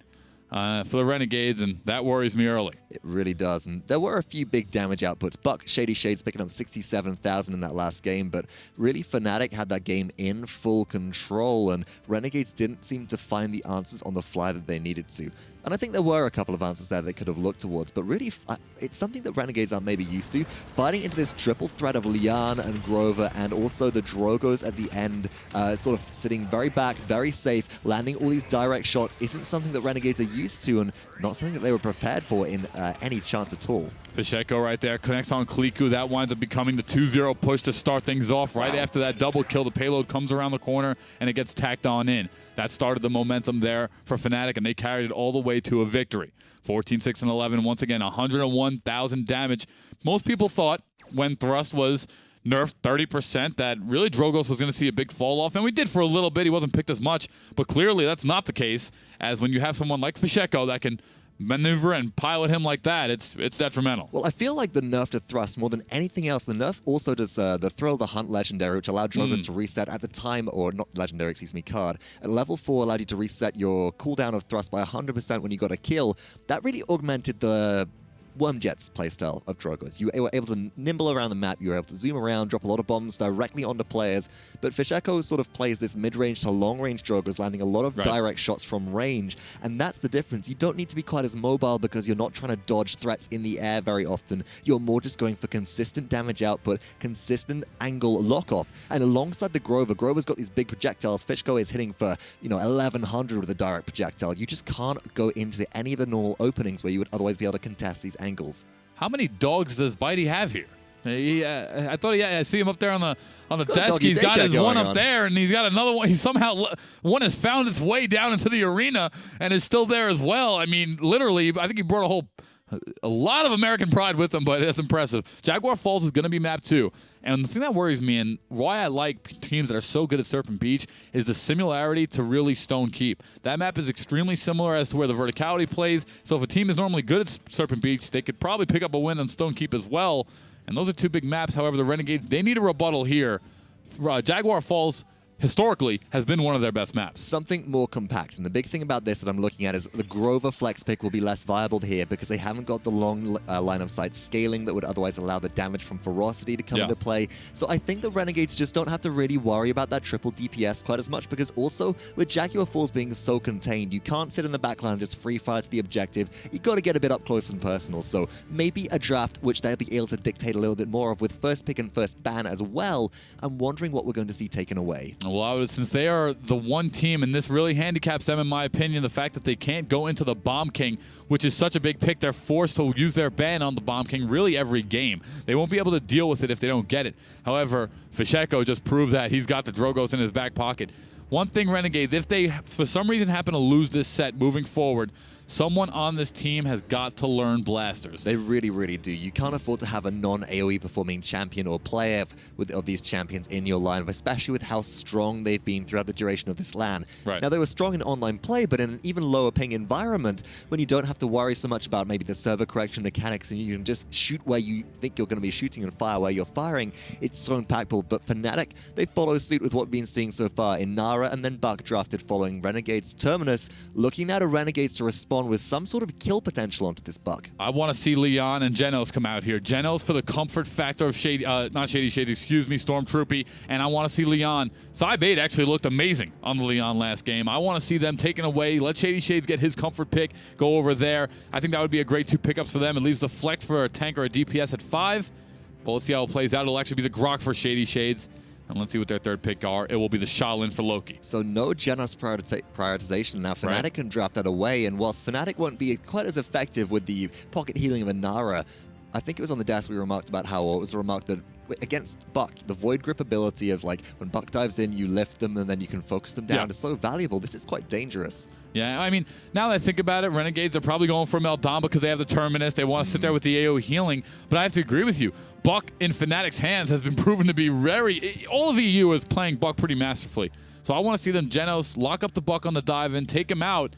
for the Renegades, and that worries me early. It really does, and there were a few big damage outputs. Buck, ShadeeyShades picking up 67,000 in that last game, but really FNATIC had that game in full control, and Renegades didn't seem to find the answers on the fly that they needed to. And I think there were a couple of answers there they could have looked towards, but really, it's something that Renegades are maybe used to. Fighting into this triple threat of Lian and Grover and also the Drogos at the end, sort of sitting very back, very safe, landing all these direct shots isn't something that Renegades are used to and not something that they were prepared for in any chance at all. Fisheko right there connects on Cliku. That winds up becoming the 2-0 push to start things off. Right after that double kill, the payload comes around the corner and it gets tacked on in. That started the momentum there for FNATIC, and they carried it all the way to a victory. 14, 6, and 11. Once again, 101,000 damage. Most people thought when Thrust was nerfed 30% that really Drogos was going to see a big fall off, and we did for a little bit. He wasn't picked as much, but clearly that's not the case, as when you have someone like Fisheko that can maneuver and pilot him like that, it's detrimental. Well, I feel like the nerf to Thrust, more than anything else, the nerf also does the Thrill the Hunt legendary, which allowed Drogos to reset at the time, or not legendary, excuse me, card. At level 4 allowed you to reset your cooldown of Thrust by 100% when you got a kill. That really augmented the Wormjet's playstyle of Drogos. You were able to nimble around the map, you were able to zoom around, drop a lot of bombs directly onto players, but Fisheko sort of plays this mid-range to long-range Drogos, landing a lot of direct shots from range, and that's the difference. You don't need to be quite as mobile because you're not trying to dodge threats in the air very often. You're more just going for consistent damage output, consistent angle lock-off, and alongside the Grover's got these big projectiles. Fisheko is hitting for, 1100 with a direct projectile. You just can't go into any of the normal openings where you would otherwise be able to contest these angles. How many dogs does Bitey have here? I thought I see him up there on the desk. He's got his one up there, and he's got another one. He's somehow one has found its way down into the arena and is still there as well. I mean, literally, I think he brought a whole a lot of American pride with them, but it's impressive. Jaguar Falls is going to be map 2. And the thing that worries me and why I like teams that are so good at Serpent Beach is the similarity to really Stone Keep. That map is extremely similar as to where the verticality plays. So if a team is normally good at Serpent Beach, they could probably pick up a win on Stone Keep as well. And those are 2 big maps. However, the Renegades, they need a rebuttal here. Jaguar Falls historically has been one of their best maps. Something more compact. And the big thing about this that I'm looking at is the Grover flex pick will be less viable here because they haven't got the long line of sight scaling that would otherwise allow the damage from ferocity to come into play. So I think the Renegades just don't have to really worry about that triple DPS quite as much, because also with Jaguar Falls being so contained, you can't sit in the backline and just free fire to the objective. You got to get a bit up close and personal. So maybe a draft which they'll be able to dictate a little bit more of with first pick and first ban as well. I'm wondering what we're going to see taken away. Well, since they are the one team, and this really handicaps them, in my opinion, the fact that they can't go into the Bomb King, which is such a big pick. They're forced to use their ban on the Bomb King really every game. They won't be able to deal with it if they don't get it. However, Fisheko just proved that he's got the Drogos in his back pocket. One thing, Renegades, if they, for some reason, happen to lose this set moving forward, someone on this team has got to learn blasters. They really, really do. You can't afford to have a non-AoE performing champion or player of these champions in your lineup, especially with how strong they've been throughout the duration of this LAN. Right. Now, they were strong in online play, but in an even lower ping environment, when you don't have to worry so much about maybe the server correction mechanics and you can just shoot where you think you're going to be shooting and fire where you're firing, it's so impactful. But FNATIC, they follow suit with what we've been seeing so far in Nara, and then Buck drafted following Renegades Terminus, looking now to Renegades to respond with some sort of kill potential onto this Buck. I want to see Leon and Genos come out here. Genos for the comfort factor of Stormtroopey, and I want to see Leon. Cy-Bait actually looked amazing on the Leon last game. I want to see them taken away. Let ShadeeyShades get his comfort pick, go over there. I think that would be a great 2 pickups for them. It leaves the flex for a tank or a DPS at 5. But we'll see how it plays out. It'll actually be the Grok for ShadeeyShades. And let's see what their 3rd pick are. It will be the Shaolin for Lokii. So no Genos prioritization. Now FNATIC can draft that away, and whilst FNATIC won't be quite as effective with the pocket healing of a Nara, I think it was on the desk we remarked about how it was remarked that against Buck, the void grip ability of like when Buck dives in, you lift them and then you can focus them down is so valuable. This is quite dangerous. Yeah, I mean, now that I think about it, Renegades are probably going for Meldon because they have the Terminus. They want to sit there with the AoE healing. But I have to agree with you. Buck in FNATIC's hands has been proven to be very... All of EU is playing Buck pretty masterfully. So I want to see them Genos lock up the Buck on the dive in, take him out.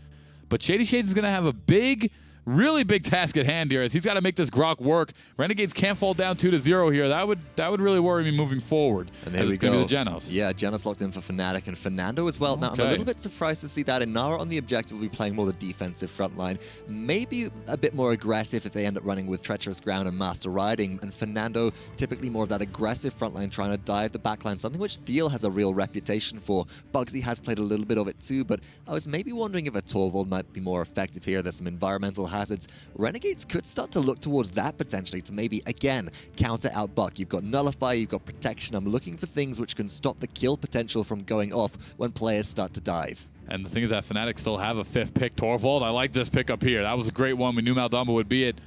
But ShadeeyShades is going to have a big... really big task at hand here as he's got to make this Grok work. Renegades can't fall down 2-0 here. That would really worry me moving forward. And there we go. Gonna be the Genos. Yeah, Genos locked in for FNATIC and Fernando as well. Now, I'm a little bit surprised to see that. And Nara on the objective will be playing more the defensive front line. Maybe a bit more aggressive if they end up running with Treacherous Ground and Master Riding. And Fernando, typically more of that aggressive front line, trying to dive the backline, something which Thiel has a real reputation for. bugzy has played a little bit of it too, but I was maybe wondering if a Torvald might be more effective here. There's some environmental hazards. Renegades could start to look towards that potentially to maybe, again, counter out Buck. You've got Nullify, you've got Protection. I'm looking for things which can stop the kill potential from going off when players start to dive. And the thing is that FNATIC still have a 5th pick. Torvald, I like this pick up here. That was a great one. We knew Maldamba would be it.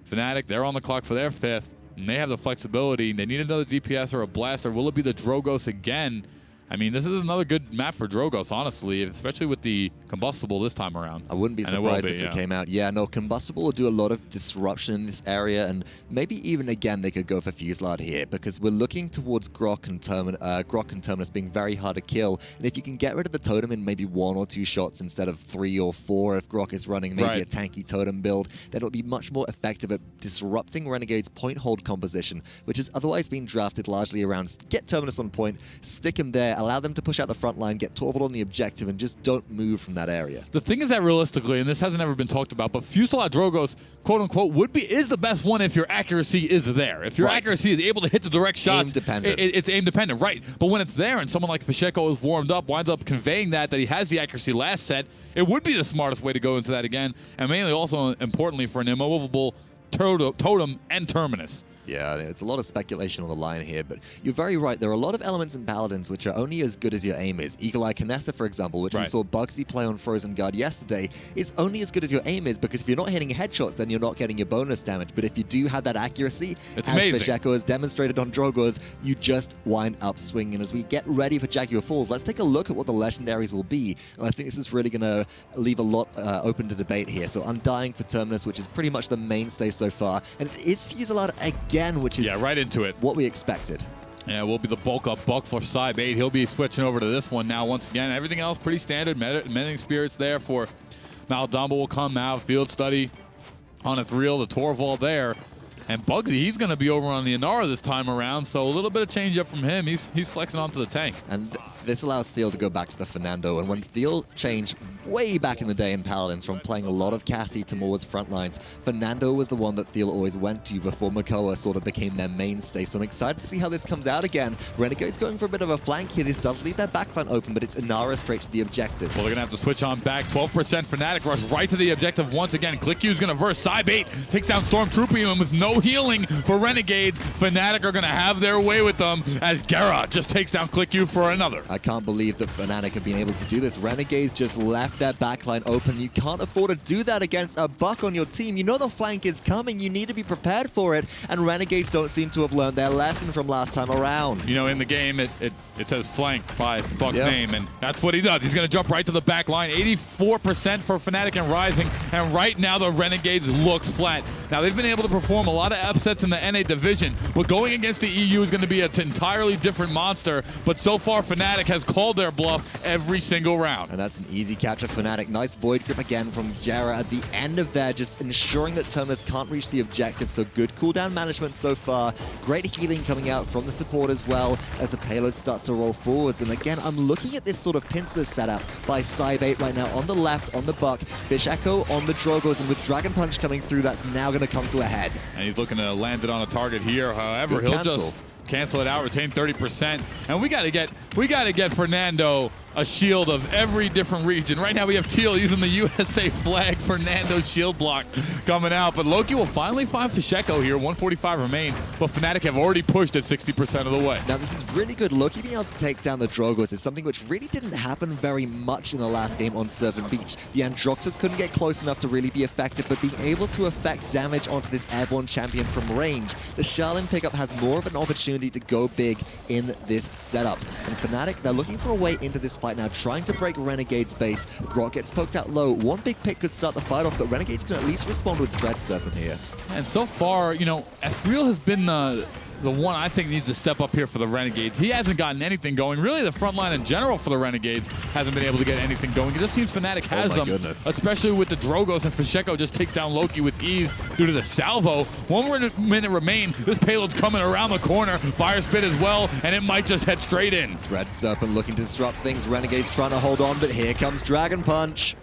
FNATIC, they're on the clock for their 5th. And they have the flexibility. They need another DPS or a blaster. Will it be the Drogos again? I mean, this is another good map for Drogos, honestly, especially with the Combustible this time around. I wouldn't be surprised if it came out. Yeah, no, Combustible will do a lot of disruption in this area, and maybe even, again, they could go for Fuselard here, because we're looking towards Grok and Terminus being very hard to kill, and if you can get rid of the totem in maybe 1 or 2 shots instead of 3 or 4, if Grok is running maybe a tanky totem build, then it'll be much more effective at disrupting Renegade's point hold composition, which has otherwise been drafted largely around get Terminus on point, stick him there, allow them to push out the front line, get Torvald on the objective, and just don't move from that area. The thing is that realistically, and this hasn't ever been talked about, but Fuselard Drogos, quote-unquote, is the best one if your accuracy is there. If your accuracy is able to hit the direct shots. Aim-dependent. It's aim-dependent, right. But when it's there and someone like Fisheko is warmed up, winds up conveying that he has the accuracy last set, it would be the smartest way to go into that again. And mainly also, importantly, for an immovable Totem and Terminus. Yeah, it's a lot of speculation on the line here, but you're very right. There are a lot of elements in Paladins which are only as good as your aim is. Eagle Eye Kinessa, for example, which we saw bugzy play on Frozen Guard yesterday, is only as good as your aim is, because if you're not hitting headshots, then you're not getting your bonus damage. But if you do have that accuracy, it's as amazing. Fisheko has demonstrated on Drogos, you just wind up swinging. As we get ready for Jaguar Falls, let's take a look at what the legendaries will be. And I think this is really going to leave a lot open to debate here. So Undying for Terminus, which is pretty much the mainstay so far. And it is Fusillade again, which is right into it. What we expected. Yeah, will be the bulk up buck for Sybate. He'll be switching over to this one now once again. Everything else pretty standard. Mending Spirits there for Maldamba will come out. Field Study on Ethereall, the Torvald there. And bugzy, he's going to be over on the Inara this time around, so a little bit of change up from him. He's flexing onto the tank. And this allows Thiel to go back to the Fernando. And when Thiel changed way back in the day in Paladins from playing a lot of Cassie to more as front lines, Fernando was the one that Thiel always went to before Makoa sort of became their mainstay. So I'm excited to see how this comes out again. Renegades going for a bit of a flank here. This does leave their backline open, but it's Inara straight to the objective. Well, they're going to have to switch on back. 12% Fnatic rush right to the objective once again. Cliku's going to verse Sybate, takes down Stormtroopey, and with no healing for Renegades, Fnatic are going to have their way with them as Gerrah just takes down Cliku for another. I can't believe that Fnatic have been able to do this. Renegades just left their backline open. You can't afford to do that against a buck on your team. You know the flank is coming. You need to be prepared for it. And Renegades don't seem to have learned their lesson from last time around. You know, in the game, it says flank by Buck's name, and that's what he does. He's going to jump right to the back line. 84% for Fnatic and Rising, and right now the Renegades look flat. Now, they've been able to perform a lot of upsets in the NA division, but going against the EU is going to be an entirely different monster, but so far Fnatic has called their bluff every single round. And that's an easy catch of Fnatic. Nice Void Grip again from Gerrah at the end of there, just ensuring that Terminus can't reach the objective, so good cooldown management so far. Great healing coming out from the support as well as the payload starts to roll forwards. And again, I'm looking at this sort of pincer setup by Sybate right now on the left, on the Buck, Fisheko on the Drogos, and with Dragon Punch coming through, that's now going to come to a head. And he's looking to land it on a target here. However, he'll just cancel it out, retain 30%. And we got to get Fernando a shield of every different region. Right now we have Thiel using the USA flag. Fernando's shield block coming out, but Lokii will finally find Fisheko here. 145 remain, but Fnatic have already pushed it 60% of the way. Now this is really good. Lokii being able to take down the Drogos is something which really didn't happen very much in the last game on Serpent Beach. The Androxus couldn't get close enough to really be effective, but being able to affect damage onto this airborne champion from range, the Shaolin pickup has more of an opportunity to go big in this setup. And Fnatic, they're looking for a way into this fight now, trying to break Renegade's base. Grok gets poked out low. One big pick could start the fight off, but Renegades can at least respond with Dread Serpent here. And so far, you know, Ethereall has been the one I think needs to step up here for the Renegades. He hasn't gotten anything going. Really, the front line in general for the Renegades hasn't been able to get anything going. It just seems Fnatic has them, especially with the Drogos, and Fisheko just takes down Lokii with ease due to the salvo. 1 minute remain. This payload's coming around the corner. Fire spit as well, and it might just head straight in. Dread Serpent looking to disrupt things. Renegades trying to hold on, but here comes Dragon Punch.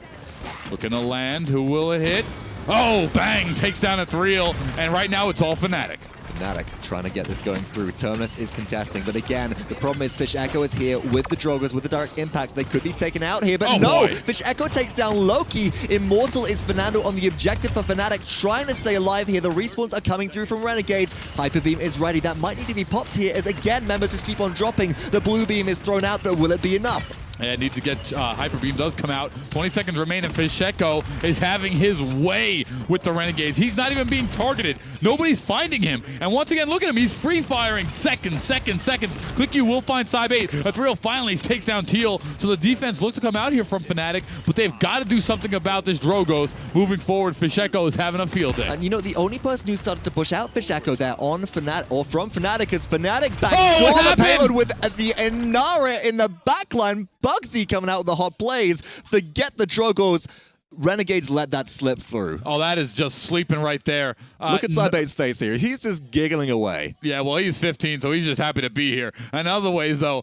Looking to land. Who will it hit? Oh, bang! Takes down Ethereall, and right now it's all Fnatic. Fnatic trying to get this going through. Terminus is contesting, but again, the problem is Fisheko is here with the Drogos, with the direct impact. They could be taken out here, but no! Boy. Fisheko takes down Lokii. Immortal is Fernando on the objective for Fnatic, trying to stay alive here. The respawns are coming through from Renegades. Hyper Beam is ready. That might need to be popped here as, again, members just keep on dropping. The blue beam is thrown out, but will it be enough? Yeah, need to get Hyper Beam does come out. 20 seconds remain, and Fisheko is having his way with the Renegades. He's not even being targeted. Nobody's finding him. And once again, look at him. He's free firing. Seconds. Cliku will find Sybate. Ethereall finally takes down Thiel. So the defense looks to come out here from Fnatic, but they've got to do something about this Drogos. Moving forward, Fisheko is having a field day. And you know, the only person who started to push out Fisheko there on Fnatic, or from Fnatic, is Fnatic backdoor the payload with the Inara in the backline. bugzy coming out with the hot plays. Forget the Drogos. Renegades let that slip through. Oh, that is just sleeping right there. Look at Sybate's face here. He's just giggling away. Yeah, well, he's 15, so he's just happy to be here. In other ways, though,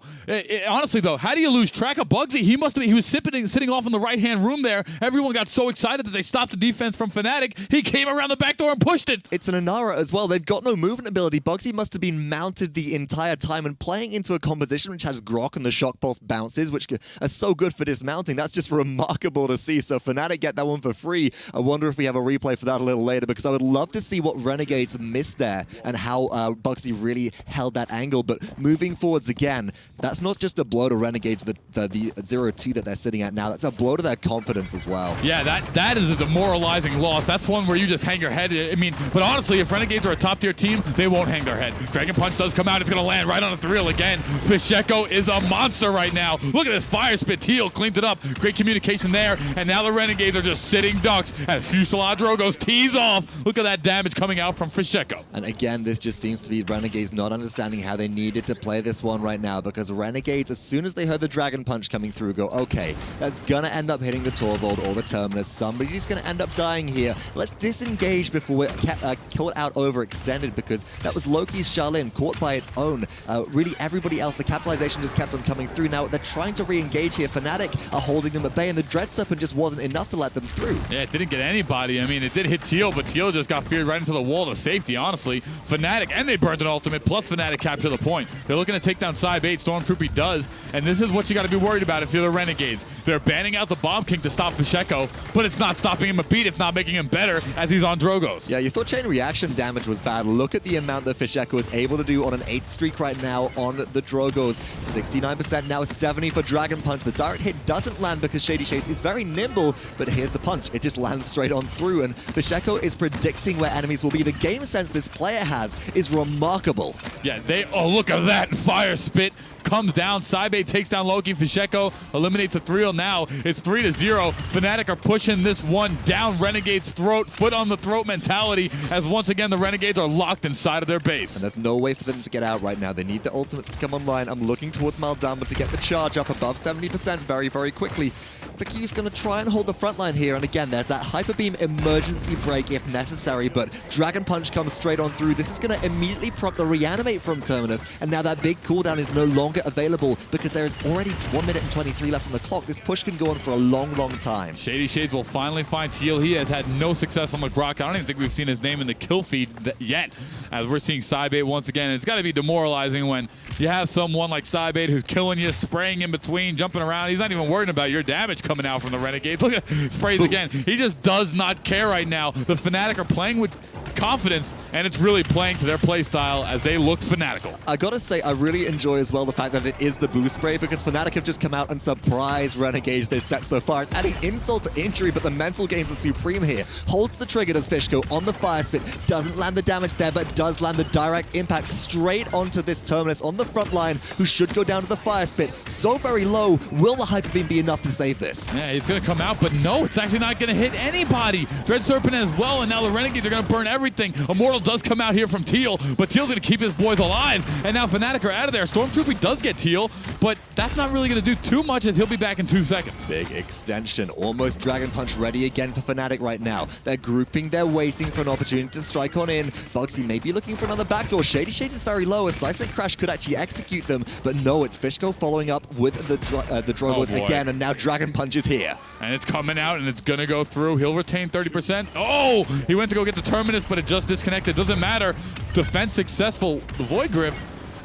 honestly, though, how do you lose track of bugzy? He was sitting off in the right-hand room there. Everyone got so excited that they stopped the defense from Fnatic. He came around the back door and pushed it. It's an Inara as well. They've got no movement ability. bugzy must have been mounted the entire time and playing into a composition which has Grok and the Shock Pulse bounces, which are so good for dismounting. That's just remarkable to see. So Fnatic Fnatic get that one for free. I wonder if we have a replay for that a little later, because I would love to see what Renegades missed there and how bugzy really held that angle. But moving forwards again, that's not just a blow to Renegades, the 0-2 that they're sitting at now. That's a blow to their confidence as well. Yeah, that is a demoralizing loss. That's one where you just hang your head. I mean, but honestly, if Renegades are a top-tier team, they won't hang their head. Dragon Punch does come out. It's going to land right on Ethereall again. Fisheko is a monster right now. Look at this fire spit. Thiel cleans it up. Great communication there. And now the Renegades are just sitting ducks as Fuselage Drogo's tees off. Look at that damage coming out from Fisheko. And again, this just seems to be Renegades not understanding how they needed to play this one right now, because Renegades, as soon as they heard the Dragon Punch coming through, go, okay, that's going to end up hitting the Torvald or the Terminus. Somebody's going to end up dying here. Let's disengage before we're caught out overextended, because that was Loki's Shaolin caught by its own. Really, everybody else, the capitalization just kept on coming through. Now they're trying to re-engage here. FNATIC are holding them at bay, and the Dread Serpent just wasn't enough to let them through. Yeah, it didn't get anybody. I mean, it did hit Thiel, but Thiel just got feared right into the wall to safety, honestly. FNATIC, and they burned an ultimate, plus FNATIC capture the point. They're looking to take down side 8. Stormtroopey does, and this is what you got to be worried about if you're the Renegades. They're banning out the Bomb King to stop Fisheko, but it's not stopping him a beat, if not making him better, as he's on Drogos. Yeah, you thought chain reaction damage was bad. Look at the amount that Fisheko is able to do on an 8 streak right now on the Drogos. 69%, now 70 for Dragon Punch. The direct hit doesn't land because ShadeeyShades is very nimble, but here's the punch. It just lands straight on through, and Fisheko is predicting where enemies will be. The game sense this player has is remarkable. Yeah, oh, look at that fire spit. Comes down, Saibe takes down Lokii, Fisheko eliminates Ethereall. Now it's 3-0. FNATIC are pushing this one down Renegade's throat, foot on the throat mentality, as once again the Renegades are locked inside of their base. And there's no way for them to get out right now. They need the ultimates to come online. I'm looking towards Maldamba to get the charge up above 70% very, very quickly. Cliku's going to try and hold the front line here, and again, there's that Hyper Beam emergency break if necessary, but Dragon Punch comes straight on through. This is going to immediately prompt the reanimate from Terminus, and now that big cooldown is no longer available because there is already 1 minute and 23 left on the clock. This push can go on for a long, long time. ShadeeyShades will finally find Thiel. He has had no success on the Grok. I don't even think we've seen his name in the kill feed yet, as we're seeing Saibe once again. It's got to be demoralizing when you have someone like Saibe who's killing you, spraying in between, jumping around. He's not even worried about your damage coming out from the Renegades. Look at sprays again. He just does not care right now. The FNATIC are playing with confidence, and it's really playing to their play style as they look fanatical. I gotta say, I really enjoy as well the fact that it is the boost spray, because FNATIC have just come out and surprised Renegades this set so far. It's adding insult to injury, but the mental games are supreme here. Holds the trigger as Fisheko on the fire spit. Doesn't land the damage there, but does land the direct impact straight onto this Terminus on the front line, who should go down to the fire spit. So very low. Will the Hyper Beam be enough to save this? Yeah, it's going to come out, but no, it's actually not going to hit anybody. Dread Serpent as well, and now the Renegades are going to burn everything. Immortal does come out here from Thiel, but Thiel's going to keep his boys alive, and now FNATIC are out of there. Stormtroopey does get Thiel, but that's not really going to do too much, as he'll be back in 2 seconds. Big extension. Almost Dragon Punch ready again for FNATIC right now. They're grouping, they're waiting for an opportunity to strike on in. bugzy may be looking for another backdoor. ShadeeyShades is very low. A Seismic Crash could actually execute them, but no, it's Fisheko following up with the Drogos again, and now Dragon Punch is here. And it's coming out, and it's going to go through. He'll retain 30%. Oh, he went to go get the Terminus, but it just disconnected. Doesn't matter. Defense successful. The Void Grip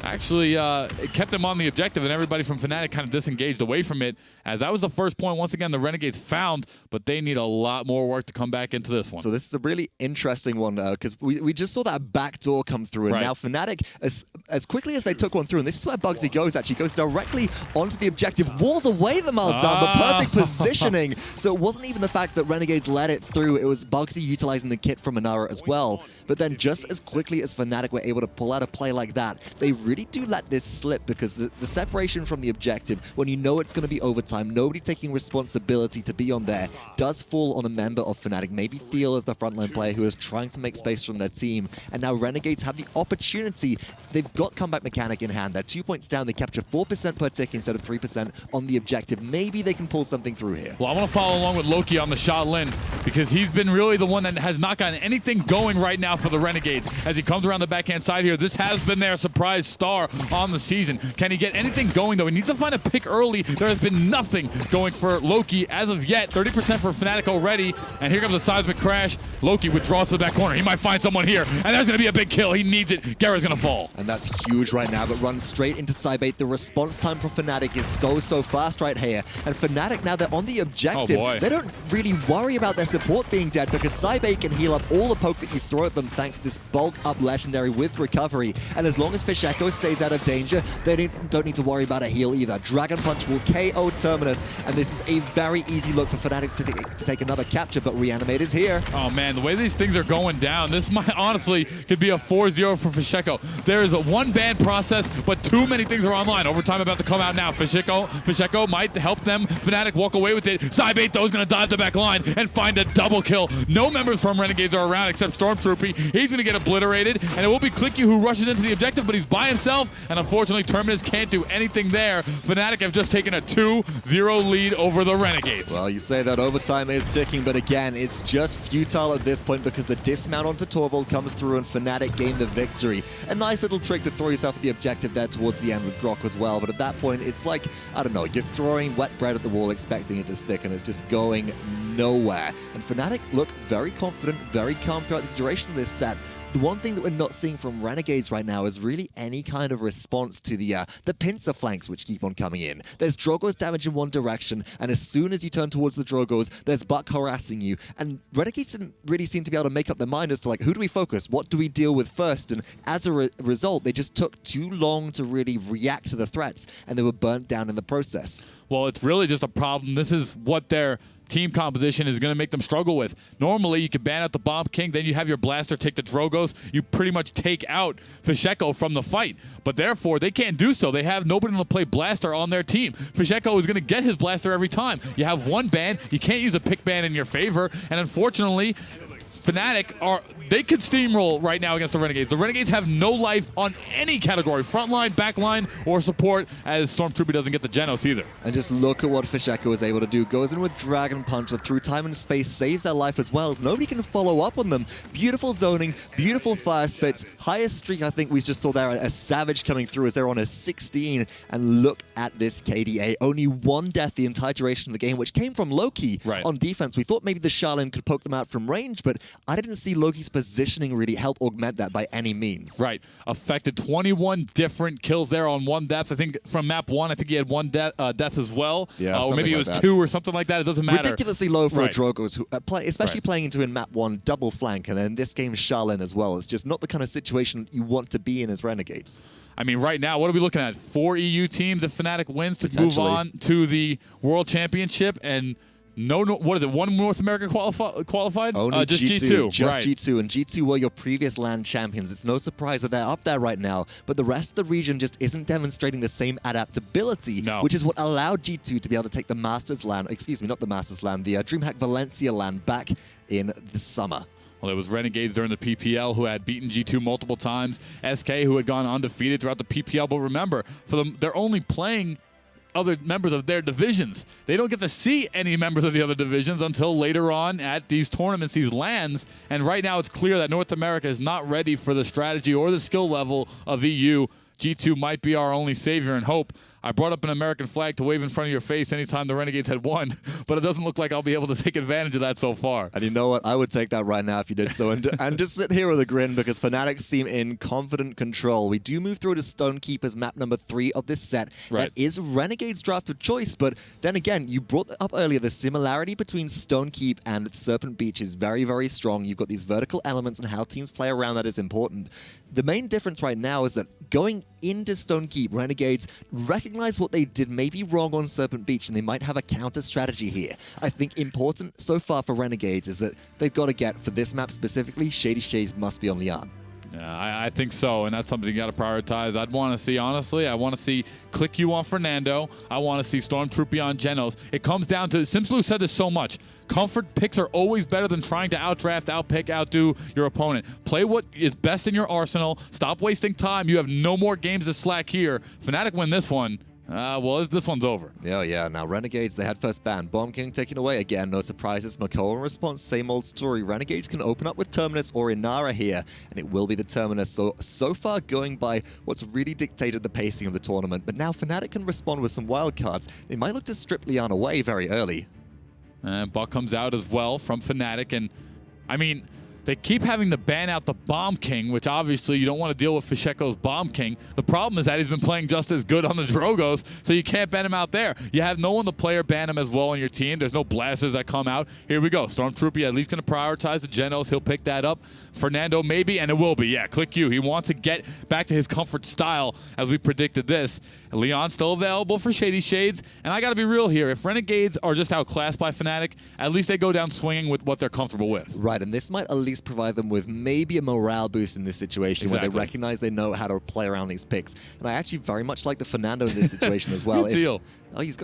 actually it kept him on the objective, and everybody from FNATIC kind of disengaged away from it, as that was the first point once again the Renegades found, but they need a lot more work to come back into this one. So this is a really interesting one, because we just saw that back door come through, and now FNATIC, as quickly as they took one through, and this is where bugzy goes, actually goes directly onto the objective, walls away the Maldamba, perfect positioning. So it wasn't even the fact that Renegades let it through, it was bugzy utilizing the kit from Inara as well. But then just as quickly as FNATIC were able to pull out a play like that, they really do let this slip, because the separation from the objective, when you know it's going to be overtime, nobody taking responsibility to be on there, does fall on a member of FNATIC. Maybe Thiel as the frontline player who is trying to make space from their team. And now Renegades have the opportunity. They've got comeback mechanic in hand. They're 2 points down. They capture 4% per tick instead of 3% on the objective. Maybe they can pull something through here. Well, I want to follow along with Lokii on the Shaolin, because he's been really the one that has not gotten anything going right now for the Renegades. As he comes around the backhand side here, this has been their surprise start. star on the season. Can he get anything going, though? He needs to find a pick early. There has been nothing going for Lokii as of yet. 30% for FNATIC already, and here comes a seismic crash. Lokii withdraws to the back corner. He might find someone here, and there's going to be a big kill. He needs it. Gerrah's going to fall. And that's huge right now, but runs straight into Cybate. The response time for FNATIC is so fast right here. And FNATIC, now they're on the objective. Oh boy. They don't really worry about their support being dead because Cybate can heal up all the poke that you throw at them thanks to this bulk up legendary with recovery. And as long as Fisheko stays out of danger, they don't need to worry about a heal either. Dragon Punch will KO Terminus, and this is a very easy look for FNATIC to take another capture, but Reanimate is here. Oh man, the way these things are going down, this might honestly could be a 4-0 for Fisheko. There is a one ban process, but too many things are online. Overtime about to come out now. Fisheko might help them. FNATIC walk away with it. Cybate, though, is going to dive the back line and find a double kill. No members from Renegades are around except Stormtroopey. He's going to get obliterated, and it will be Cliku who rushes into the objective, but he's by himself, and unfortunately, Terminus can't do anything there. FNATIC have just taken a 2-0 lead over the Renegades. Well, you say that overtime is ticking, but again, it's just futile at this point because the dismount onto Torvald comes through and FNATIC gain the victory. A nice little trick to throw yourself at the objective there towards the end with Grok as well, but at that point, it's like, I don't know, you're throwing wet bread at the wall expecting it to stick, and it's just going nowhere. And FNATIC look very confident, very calm throughout the duration of this set. The one thing that we're not seeing from Renegades right now is really any kind of response to the pincer flanks which keep on coming in. There's Drogo's damage in one direction, and as soon as you turn towards the Drogos, there's Buck harassing you. And Renegades didn't really seem to be able to make up their mind as to like, who do we focus? What do we deal with first? And as a result, they just took too long to really react to the threats, and they were burnt down in the process. Well, it's really just a problem. This is what their team composition is going to make them struggle with. Normally, you can ban out the Bomb King, then you have your blaster take the Drogos. You pretty much take out Fisheko from the fight. But therefore, they can't do so. They have nobody to play blaster on their team. Fisheko is going to get his blaster every time. You have one ban. You can't use a pick ban in your favor. And unfortunately, FNATIC they could steamroll right now against the Renegades. The Renegades have no life on any category, front line, back line, or support, as Stormtroopey doesn't get the Genos either. And just look at what Fisheko is able to do. Goes in with Dragon Punch that through time and space saves their life as well, as nobody can follow up on them. Beautiful zoning, beautiful fire spits. Highest streak I think we just saw there, a Savage coming through as they're on a 16. And look at this KDA. Only one death the entire duration of the game, which came from Lokii on defense. We thought maybe the Shaolin could poke them out from range, but I didn't see Loki's positioning really help augment that by any means. Right. Affected 21 different kills there on one depth. I think from map 1, I think he had one death as well. Yeah, or maybe it was like 2 or something like that. It doesn't matter. Ridiculously low for a Drogos, who especially playing into in map 1 double flank, and then this game Shaolin as well. It's just not the kind of situation you want to be in as Renegades. I mean, right now, what are we looking at? 4 EU teams if FNATIC wins to move on to the World Championship, and what is it? One North American qualified? Only just G2. G2. Just right. G2. And G2 were your previous LAN champions. It's no surprise that they're up there right now. But the rest of the region just isn't demonstrating the same adaptability, which is what allowed G2 to be able to take the Masters LAN, excuse me, not the Masters LAN, the DreamHack Valencia LAN back in the summer. Well, it was Renegades during the PPL who had beaten G2 multiple times. SK who had gone undefeated throughout the PPL. But remember, for them, they're only playing other members of their divisions. They don't get to see any members of the other divisions until later on at these tournaments, these LANs. And right now it's clear that North America is not ready for the strategy or the skill level of EU. G2 might be our only savior and hope. I brought up an American flag to wave in front of your face anytime the Renegades had won, but it doesn't look like I'll be able to take advantage of that so far. And you know what? I would take that right now if you did so. And just sit here with a grin because FNATIC seem in confident control. We do move through to Stonekeeper's map number 3 of this set. That is Renegade's draft of choice, but then again, you brought up earlier the similarity between Stonekeep and Serpent Beach is very, very strong. You've got these vertical elements and how teams play around that is important. The main difference right now is that going into Stonekeep, Renegades recognize what they did maybe wrong on Serpent Beach, and they might have a counter strategy here. I think important so far for Renegades is that they've got to get, for this map specifically, ShadeeyShades must be on Leon. Yeah, I think so, and that's something you got to prioritize. I'd want to see, honestly, I want to see Cliku on Fernando. I want to see Stormtroopey on Genos. It comes down to, Simslu said this so much, comfort picks are always better than trying to outdraft, outpick, outdo your opponent. Play what is best in your arsenal. Stop wasting time. You have no more games to slack here. FNATIC win this one. Well, this one's over. Oh, yeah. Now, Renegades, they had first ban. Bomb King taken away. Again, no surprises. Mako in response, same old story. Renegades can open up with Terminus or Inara here, and it will be the Terminus. So far, going by what's really dictated the pacing of the tournament. But now, Fnatic can respond with some wild cards. They might look to strip Leon away very early. And Buck comes out as well from Fnatic, and I mean, they keep having to ban out the Bomb King, which obviously you don't want to deal with Fisheko's Bomb King. The problem is that he's been playing just as good on the Drogos, so you can't ban him out there. You have no one to play or ban him as well on your team. There's no blasters that come out. Here we go. Stormtroopey at least going to prioritize the Genos. He'll pick that up. Fernando maybe, and it will be. Yeah, Cliku. He wants to get back to his comfort style as we predicted this. Leon still available for ShadeeyShades, and I got to be real here. If Renegades are just outclassed by Fnatic, at least they go down swinging with what they're comfortable with. Right, and this might at least provide them with maybe a morale boost in this situation where they recognize they know how to play around these picks. And I actually very much like the Fernando in this situation as well. Thiel. Oh, he's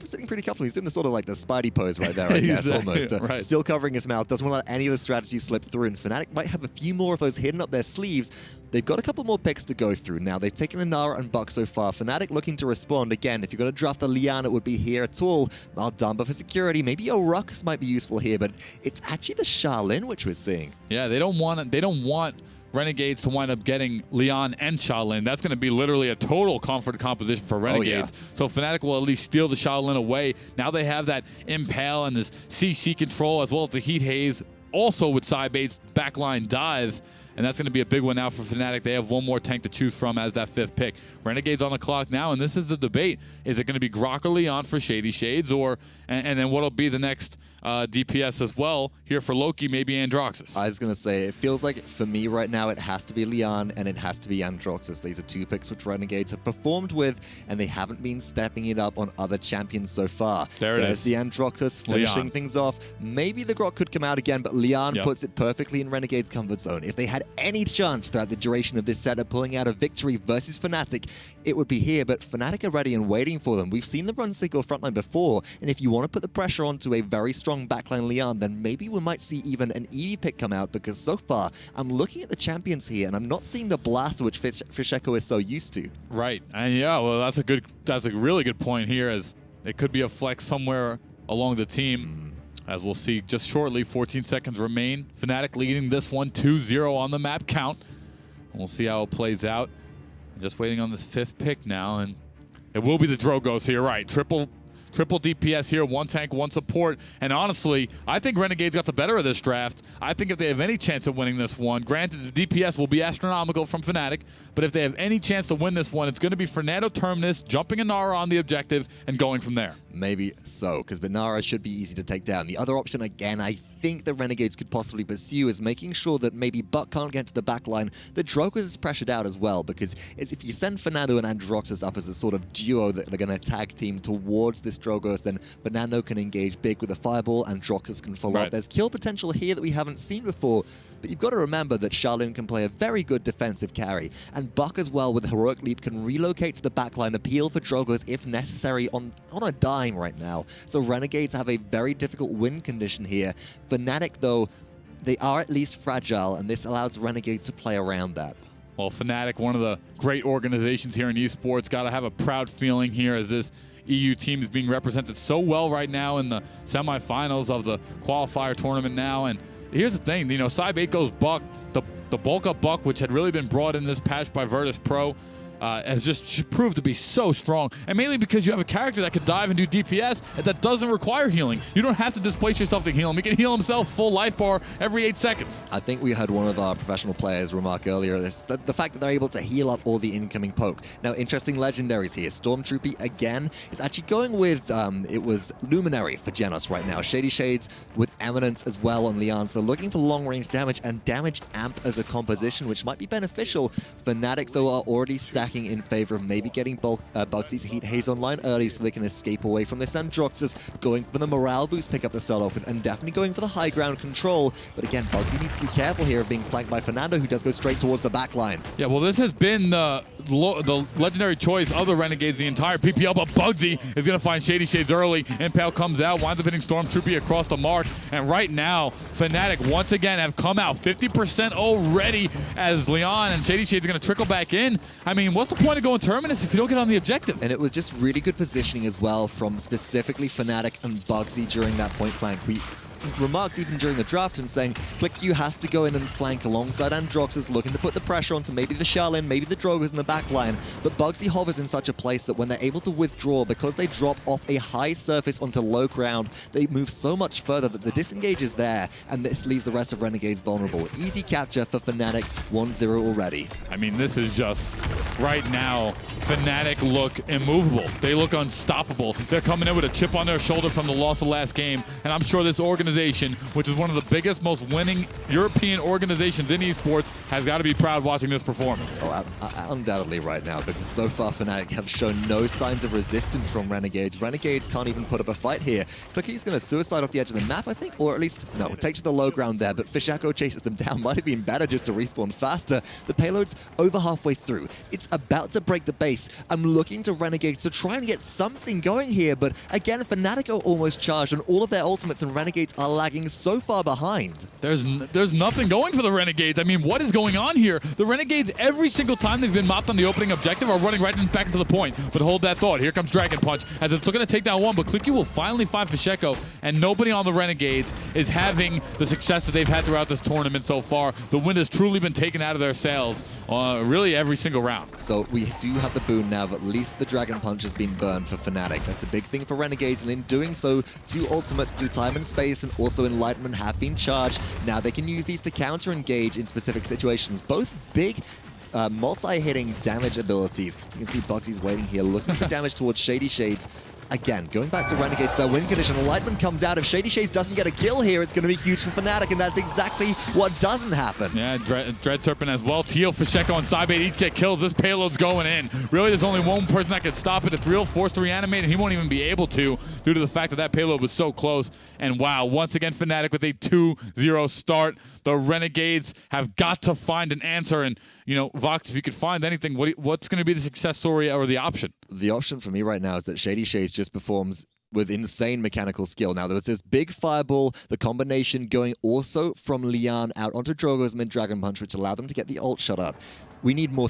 sitting pretty comfortable. He's doing the sort of like the Spidey pose right there, I guess, almost. Right. Still covering his mouth. Doesn't want to let any of the strategies slip through. And Fnatic might have a few more of those hidden up their sleeves. They've got a couple more picks to go through. Now, they've taken Inara and Buck so far. Fnatic looking to respond. Again, if you're going to draft the Lian, it would be here at all. Maldamba for security. Maybe a Rux might be useful here, but it's actually the Shaolin which we're seeing. Yeah, they don't want Renegades to wind up getting Leon and Shaolin. That's going to be literally a total comfort composition for Renegades. So Fnatic will at least steal the Shaolin away. Now they have that Impale and this CC control as well as the Heat Haze, also with side-based backline dive. And that's going to be a big one now for Fnatic. They have one more tank to choose from as that 5th pick. Renegades on the clock now, and this is the debate. Is it going to be Grok or Leon for ShadeeyShades, or and then what'll be the next DPS as well here for Lokii, maybe Androxus? I was going to say, it feels like for me right now, it has to be Leon and it has to be Androxus. These are two picks which Renegades have performed with, and they haven't been stepping it up on other champions so far. There's the Androxus finishing things off. Maybe the Grok could come out again, but Leon puts it perfectly in Renegade's comfort zone. If they had any chance throughout the duration of this set of pulling out a victory versus Fnatic, it would be here, but Fnatic are ready and waiting for them. We've seen them run single frontline before, and if you want to put the pressure onto a very strong backline Leon, then maybe we might see even an Eevee pick come out, because so far, I'm looking at the champions here, and I'm not seeing the blaster which Fisheko is so used to. Right, and yeah, well, that's a really good point here, as it could be a flex somewhere along the team. As we'll see just shortly, 14 seconds remain. Fnatic leading this one 2-0 on the map count. We'll see how it plays out. Just waiting on this 5th pick now, and it will be the Drogos here, right? Triple DPS here, 1 tank, 1 support. And honestly, I think Renegades got the better of this draft. I think if they have any chance of winning this one, granted the DPS will be astronomical from Fnatic, but if they have any chance to win this one, it's going to be Fernando Terminus jumping Inara on the objective and going from there. Maybe so, because Inara should be easy to take down. The other option, again, I think the Renegades could possibly pursue is making sure that maybe Buck can't get to the backline. The Drogos is pressured out as well, because if you send Fernando and Androxus up as a sort of duo that are going to tag team towards this Drogos, then Fernando can engage big with a fireball, and Androxus can follow up. There's kill potential here that we haven't seen before, but you've got to remember that Shaolin can play a very good defensive carry, and Buck as well with Heroic Leap can relocate to the backline, appeal for Drogos if necessary on a dime right now. So Renegades have a very difficult win condition here. Fnatic, though, they are at least fragile, and this allows Renegades to play around that. Well, Fnatic, one of the great organizations here in esports, got to have a proud feeling here as this EU team is being represented so well right now in the semifinals of the qualifier tournament now. And here's the thing, you know, Side 8 goes Buck, the bulk up Buck, which had really been brought in this patch by Virtus Pro, has just proved to be so strong. And mainly because you have a character that could dive and do DPS that doesn't require healing. You don't have to displace yourself to heal him. He can heal himself full life bar every 8 seconds. I think we heard one of our professional players remark earlier this, the fact that they're able to heal up all the incoming poke. Now, interesting legendaries here. Stormtroopey, again, is actually going with, it was Luminary for Genos right now. ShadeeyShades with Eminence as well on Leon. So they're looking for long-range damage and damage amp as a composition, which might be beneficial. Fnatic, though, are already stacking in favor of maybe getting bugzy's Heat Haze online early so they can escape away from this. Androxus going for the morale boost pickup to start off with, and definitely going for the high ground control. But again, Bugzy needs to be careful here of being flanked by Fernando, who does go straight towards the back line. Yeah, well, this has been the the legendary choice of the Renegades, the entire PPL, but bugzy is going to find ShadeeyShades early. Impale comes out, winds up hitting Stormtroopey across the marks, and right now, FNATIC once again have come out 50% already as Leon and ShadeeyShades are going to trickle back in. I mean, what's the point of going Terminus if you don't get on the objective? And it was just really good positioning as well from specifically FNATIC and bugzy during that point flank. We remarked even during the draft and saying Cliku has to go in and flank alongside Androxus, looking to put the pressure onto maybe the Shaolin, maybe the Drogas in the back line. But bugzy hovers in such a place that when they're able to withdraw, because they drop off a high surface onto low ground, they move so much further that the disengage is there, and this leaves the rest of Renegades vulnerable. Easy capture for FNATIC, 1-0 already. I mean, this is just, right now, FNATIC look immovable. They look unstoppable. They're coming in with a chip on their shoulder from the loss of last game, and I'm sure this organization, which is one of the biggest, most winning European organizations in esports, has got to be proud watching this performance. Oh, undoubtedly right now, because so far FNATIC have shown no signs of resistance from Renegades. Renegades can't even put up a fight here. Cliku's going to suicide off the edge of the map, I think, or at least, no, take to the low ground there, but Fisheko chases them down. Might have been better just to respawn faster. The payload's over halfway through. It's about to break the base. I'm looking to Renegades to try and get something going here, but again, FNATIC are almost charged on all of their ultimates, and Renegades are lagging so far behind. There's nothing going for the Renegades. I mean, what is going on here? The Renegades, every single time they've been mopped on the opening objective, are running right back into the point. But hold that thought. Here comes Dragon Punch, as it's looking to take down one, but Cliku will finally find Fisheko, and nobody on the Renegades is having the success that they've had throughout this tournament so far. The wind has truly been taken out of their sails really every single round. So we do have the boon now, but at least the Dragon Punch has been burned for FNATIC. That's a big thing for Renegades, and in doing so, two ultimates through time and space and also Enlightenment have been charged. Now they can use these to counter-engage in specific situations. Both big multi-hitting damage abilities. You can see bugzy's waiting here, looking for damage towards ShadeeyShades. Again, going back to Renegades, their win condition, Enlightenment comes out. If ShadeeyShades doesn't get a kill here, it's going to be huge for FNATIC, and that's exactly what doesn't happen. Yeah, Dread Serpent as well. Thiel, Fisheko, and Cybait each get kills. This payload's going in. Really, there's only one person that can stop it. Ethereall forced to reanimate, and he won't even be able to due to the fact that that payload was so close. And wow, once again, FNATIC with a 2-0 start. The Renegades have got to find an answer. And, you know, Vox, if you could find anything, what's going to be the success story or the option? The option for me right now is that ShadeeyShades just performs with insane mechanical skill. Now, there was this big fireball, the combination going also from Lian out onto Drogo's mid-Dragon Punch, which allowed them to get the ult shut up. We need more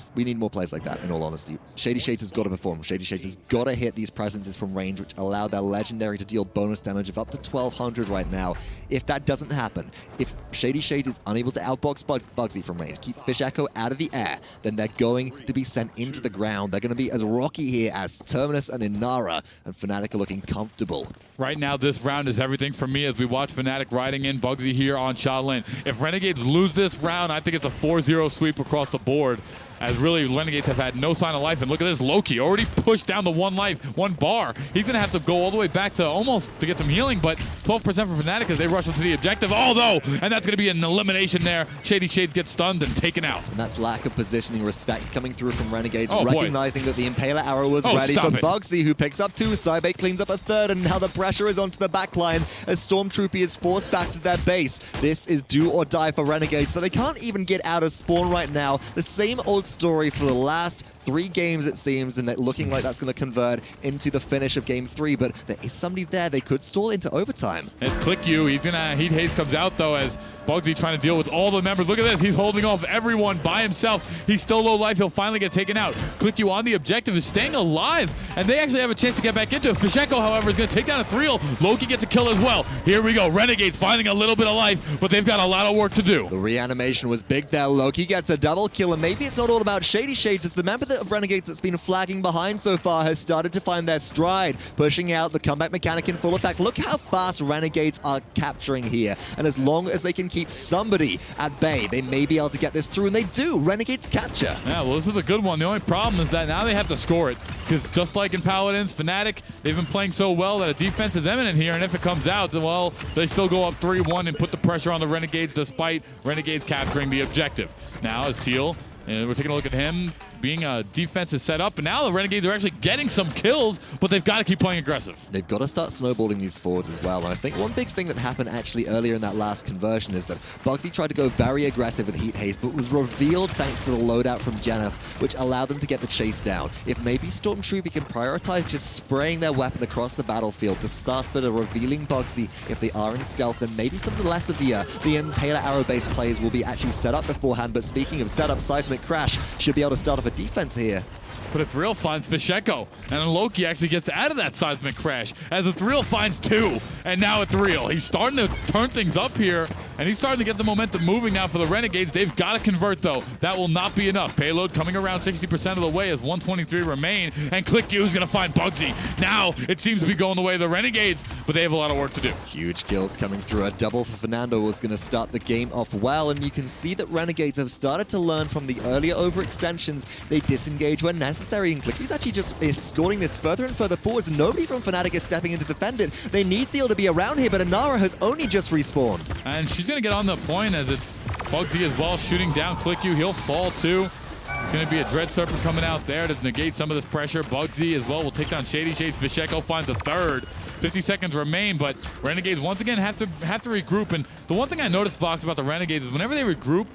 plays like that, in all honesty. ShadeeyShades has got to perform. ShadeeyShades has got to hit these presences from range, which allow their legendary to deal bonus damage of up to 1200 right now. If that doesn't happen, if ShadeeyShades is unable to outbox bugzy from range, keep Fisheko out of the air, then they're going to be sent into the ground. They're going to be as rocky here as Terminus and Inara, and FNATIC are looking comfortable. Right now, this round is everything for me as we watch FNATIC riding in bugzy here on Shaolin. If Renegades lose this round, I think it's a 4-0 sweep across the board, as really Renegades have had no sign of life. And look at this, Lokii already pushed down the one life, one bar. He's going to have to go all the way back to almost to get some healing, but 12% for FNATIC as they rush into the objective. Oh, no! And that's going to be an elimination there. ShadeeyShades gets stunned and taken out. And that's lack of positioning respect coming through from Renegades, oh, recognizing that the Impaler arrow was ready for bugzy, who picks up 2. Cybait cleans up a 3rd, and now the pressure is onto the backline as Stormtroopey is forced back to their base. This is do or die for Renegades, but they can't even get out of spawn right now. The same old story for the last 3 games, it seems, and looking like that's going to convert into the finish of Game 3, but there is somebody there. They could stall into overtime. It's Cliku. He's going to... Heat Haze comes out, though, as bugzy trying to deal with all the members. Look at this. He's holding off everyone by himself. He's still low life. He'll finally get taken out. Cliku on the objective is staying alive, and they actually have a chance to get back into it. Fisheko, however, is going to take down Ethereall. Lokii gets a kill as well. Here we go. Renegades finding a little bit of life, but they've got a lot of work to do. The reanimation was big there. Lokii gets a double kill, and maybe it's not all about ShadeeyShades. It's the member of Renegades that's been flagging behind so far has started to find their stride, pushing out the comeback mechanic in full effect. Look how fast Renegades are capturing here, and as long as they can keep somebody at bay, they may be able to get this through, and they do. Renegades capture. Yeah, well, this is a good one. The only problem is that now they have to score it, because just like in Paladins, FNATIC, they've been playing so well that a defense is imminent here, and if it comes out, well, they still go up 3-1 and put the pressure on the Renegades despite Renegades capturing the objective. Now as Thiel, we're taking a look at him, being a defense is set up, and now the Renegades are actually getting some kills, but they've got to keep playing aggressive. They've got to start snowballing these forwards as well. And I think one big thing that happened actually earlier in that last conversion is that bugzy tried to go very aggressive with Heat Haze, but was revealed thanks to the loadout from Genas, which allowed them to get the chase down. If maybe Stormtroopey can prioritize just spraying their weapon across the battlefield, the Star Splitter revealing bugzy if they are in stealth, then maybe some of the less of the Impaler arrow-based plays will be actually set up beforehand. But speaking of setup, Seismic Crash should be able to start off a defense here. But Ethereall finds Fisheko, and then Lokii actually gets out of that Seismic Crash as Ethereall finds 2, and now Ethereall. He's starting to turn things up here, and he's starting to get the momentum moving now for the Renegades. They've got to convert, though. That will not be enough. Payload coming around 60% of the way as 123 remain, and Cliku is going to find bugzy. Now it seems to be going the way of the Renegades, but they have a lot of work to do. Huge kills coming through. A double for Fernando was going to start the game off well, and you can see that Renegades have started to learn from the earlier overextensions. They disengage when necessary, and Kliku's actually just escorting this further and further forwards. Nobody from FNATIC is stepping in to defend it. They need Thiel to be around here, but Inara has only just respawned. And she's going to get on the point as it's bugzy as well, shooting down Cliku. He'll fall too. It's going to be a Dread Serpent coming out there to negate some of this pressure. Bugzy as well will take down ShadeeyShades. Fisheko finds a third. 50 seconds remain, but Renegades once again have to regroup. And the one thing I noticed, Fox, about the Renegades is whenever they regroup,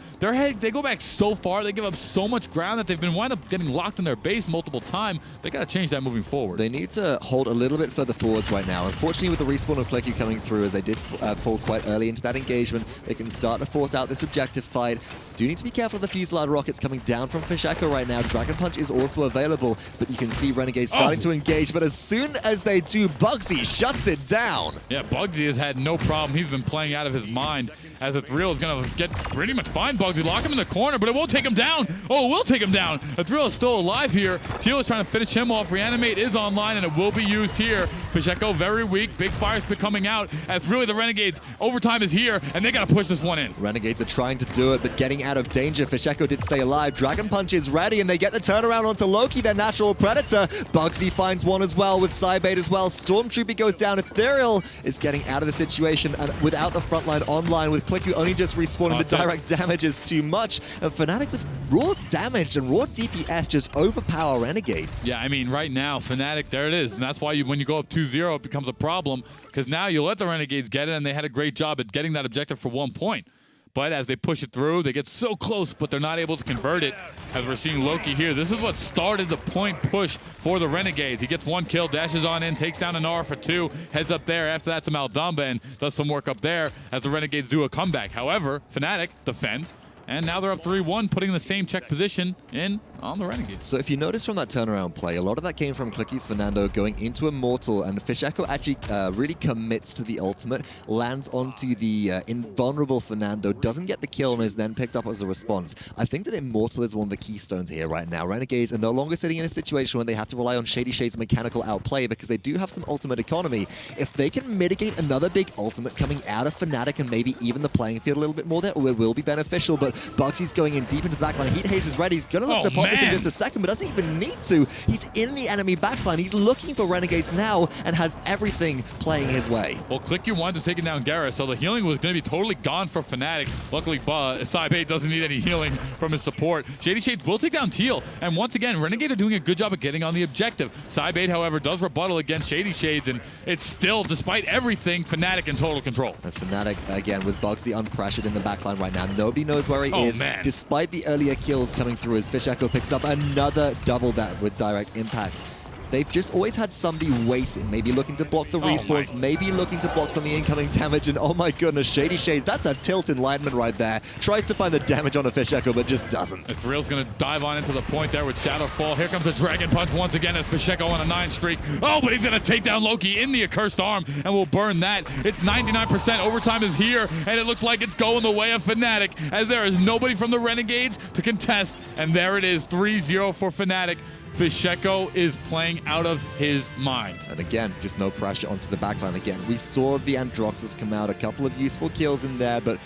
they go back so far, they give up so much ground that they've been wind up getting locked in their base multiple times. They got to change that moving forward. They need to hold a little bit further forwards right now. Unfortunately, with the respawn of Cliku coming through, as they did fall quite early into that engagement, they can start to force out this objective fight. Do need to be careful of the Fusillade rockets coming down from Fisheko right now. Dragon Punch is also available, but you can see Renegades starting to engage. But as soon as they do, bugzy shuts it down. Yeah, bugzy has had no problem. He's been playing out of his mind as Ethereall is going to get pretty much fine bugzy, lock him in the corner, but it won't take him down. Oh, it will take him down. Ethereall is still alive here. Thiel is trying to finish him off. Reanimate is online, and it will be used here. Fisheko very weak. Big fire spit coming out as really the Renegades. Overtime is here, and they got to push this one in. Renegades are trying to do it, but getting out of danger. Fisheko did stay alive. Dragon Punch is ready, and they get the turnaround onto Lokii, their natural predator. Bugzy finds one as well with Sidebait as well. Stormtroopey goes down. Ethereall is getting out of the situation, and without the front line online, with Cliku only just respawning, the direct damage is too much. And FNATIC with raw damage and raw DPS just overpower Renegades. Yeah, I mean, right now, FNATIC, there it is. And that's why when you go up 2-0, it becomes a problem, because now you let the Renegades get it, and they had a great job at getting that objective for 1 point. But as they push it through, they get so close, but they're not able to convert it. As we're seeing Lokii here, this is what started the point push for the Renegades. He gets 1 kill, dashes on in, takes down Inara for 2, heads up there after that to Maldamba and does some work up there as the Renegades do a comeback. However, FNATIC defend, and now they're up 3-1, putting the same check position in on the Renegades. So if you notice from that turnaround play, a lot of that came from Cliku's Fernando going into Immortal, and Fisheko actually really commits to the ultimate, lands onto the invulnerable Fernando, doesn't get the kill, and is then picked up as a response. I think that Immortal is one of the keystones here right now. Renegades are no longer sitting in a situation where they have to rely on ShadeeyShades' mechanical outplay, because they do have some ultimate economy. If they can mitigate another big ultimate coming out of FNATIC and maybe even the playing field a little bit more there, it will be beneficial. But Bugsy's going in deep into the backline. Heat Haze is ready. He's going to look to pop this in just a second, but doesn't even need to. He's in the enemy backline. He's looking for Renegades now and has everything playing his way. Well, Cliku winds up taking down Gerrah, so the healing was going to be totally gone for FNATIC. Luckily, Sidebait doesn't need any healing from his support. ShadeeyShades will take down Thiel, and once again, Renegades are doing a good job of getting on the objective. Sidebait, however, does rebuttal against ShadeeyShades, and it's still, despite everything, FNATIC in total control. And FNATIC, again, with Bugzy unpressured in the backline right now. Nobody knows where he is. Man. Despite the earlier kills coming through as Fisheko picks up another double that with direct impacts. They've just always had somebody waiting, maybe looking to block the respawns, maybe looking to block some of the incoming damage, and oh my goodness, ShadeeyShades, that's a tilt enlightenment right there. Tries to find the damage on a Fisheko, but just doesn't. Ethereal's going to dive on into the point there with Shadowfall. Here comes a Dragon Punch once again as Fisheko on a 9 streak. Oh, but he's going to take down Lokii in the accursed arm, and will burn that. It's 99%. Overtime is here, and it looks like it's going the way of FNATIC, as there is nobody from the Renegades to contest, and there it is, 3-0 for FNATIC. Fisheko is playing out of his mind. And again, just no pressure onto the backline again. We saw the Androxus come out, a couple of useful kills in there, but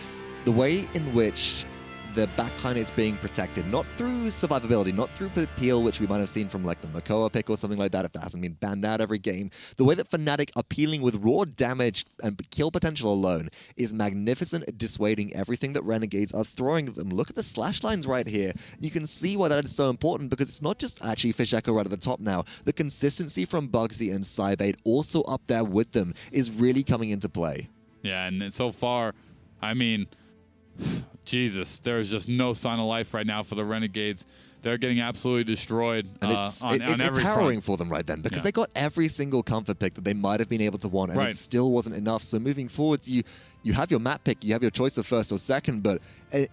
the way in which the backline is being protected, not through survivability, not through Peel, which we might have seen from like the Makoa pick or something like that if that hasn't been banned out every game. The way that FNATIC are peeling with raw damage and kill potential alone is magnificent at dissuading everything that Renegades are throwing at them. Look at the slash lines right here. You can see why that is so important, because it's not just actually Fisheko right at the top now. The consistency from bugzy and Cybate also up there with them is really coming into play. Yeah, and so far, I mean, Jesus, there is just no sign of life right now for the Renegades. They're getting absolutely destroyed and on every it's harrowing front for them right then, because they got every single comfort pick that they might have been able to want, and it still wasn't enough. So moving forwards, you have your map pick, you have your choice of first or second, but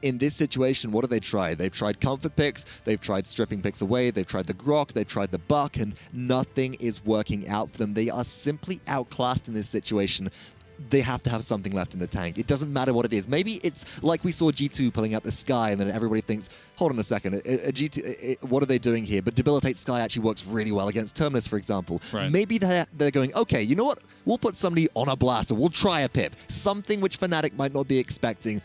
in this situation, what do they try? They've tried comfort picks, they've tried stripping picks away, they've tried the Grok, they've tried the Buck, and nothing is working out for them. They are simply outclassed in this situation. They have to have something left in the tank. It doesn't matter what it is. Maybe it's like we saw G2 pulling out the Sky, and then everybody thinks, hold on a second, G2, what are they doing here? But Debilitate Sky actually works really well against Terminus, for example. Right. Maybe they're going, okay, you know what? We'll put somebody on a blaster. We'll try a pip. Something which FNATIC might not be expecting.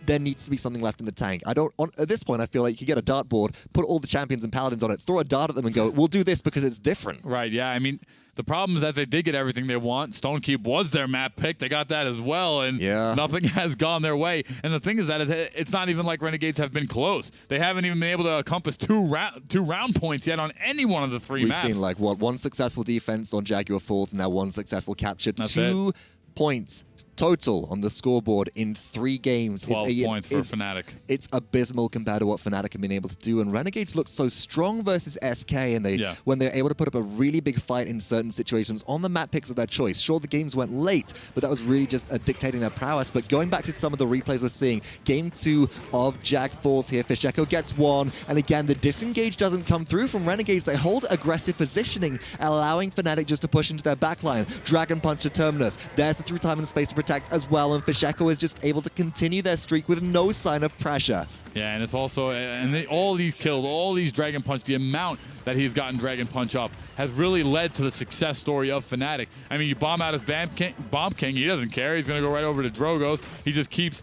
There needs to be something left in the tank. At this point, I feel like you could get a dartboard, put all the champions and paladins on it, throw a dart at them and go, we'll do this because it's different. Right, yeah. I mean, the problem is that they did get everything they want. Stonekeep was their map pick. They got that as well, and nothing has gone their way. And the thing is that it's not even like Renegades have been close. They haven't even been able to encompass two round points yet on any one of the three maps. We've seen, like, what, one successful defense on Jaguar Falls, now one successful capture. That's 2 points total on the scoreboard in 3 games. 12 points for FNATIC. It's abysmal compared to what FNATIC have been able to do, and Renegades look so strong versus SK, and when they're able to put up a really big fight in certain situations on the map picks of their choice. Sure, the games went late, but that was really just dictating their prowess. But going back to some of the replays we're seeing, game 2 of Jag Falls here, Fisheko gets 1, and again, the disengage doesn't come through from Renegades. They hold aggressive positioning, allowing FNATIC just to push into their backline. Dragon Punch to Terminus. There's the through time and space to protect as well, and Fisheko is just able to continue their streak with no sign of pressure. Yeah, and it's also, all these kills, all these Dragon Punch, the amount that he's gotten Dragon Punch up has really led to the success story of FNATIC. I mean, you bomb out his Bomb King, he doesn't care. He's going to go right over to Drogo's. He just keeps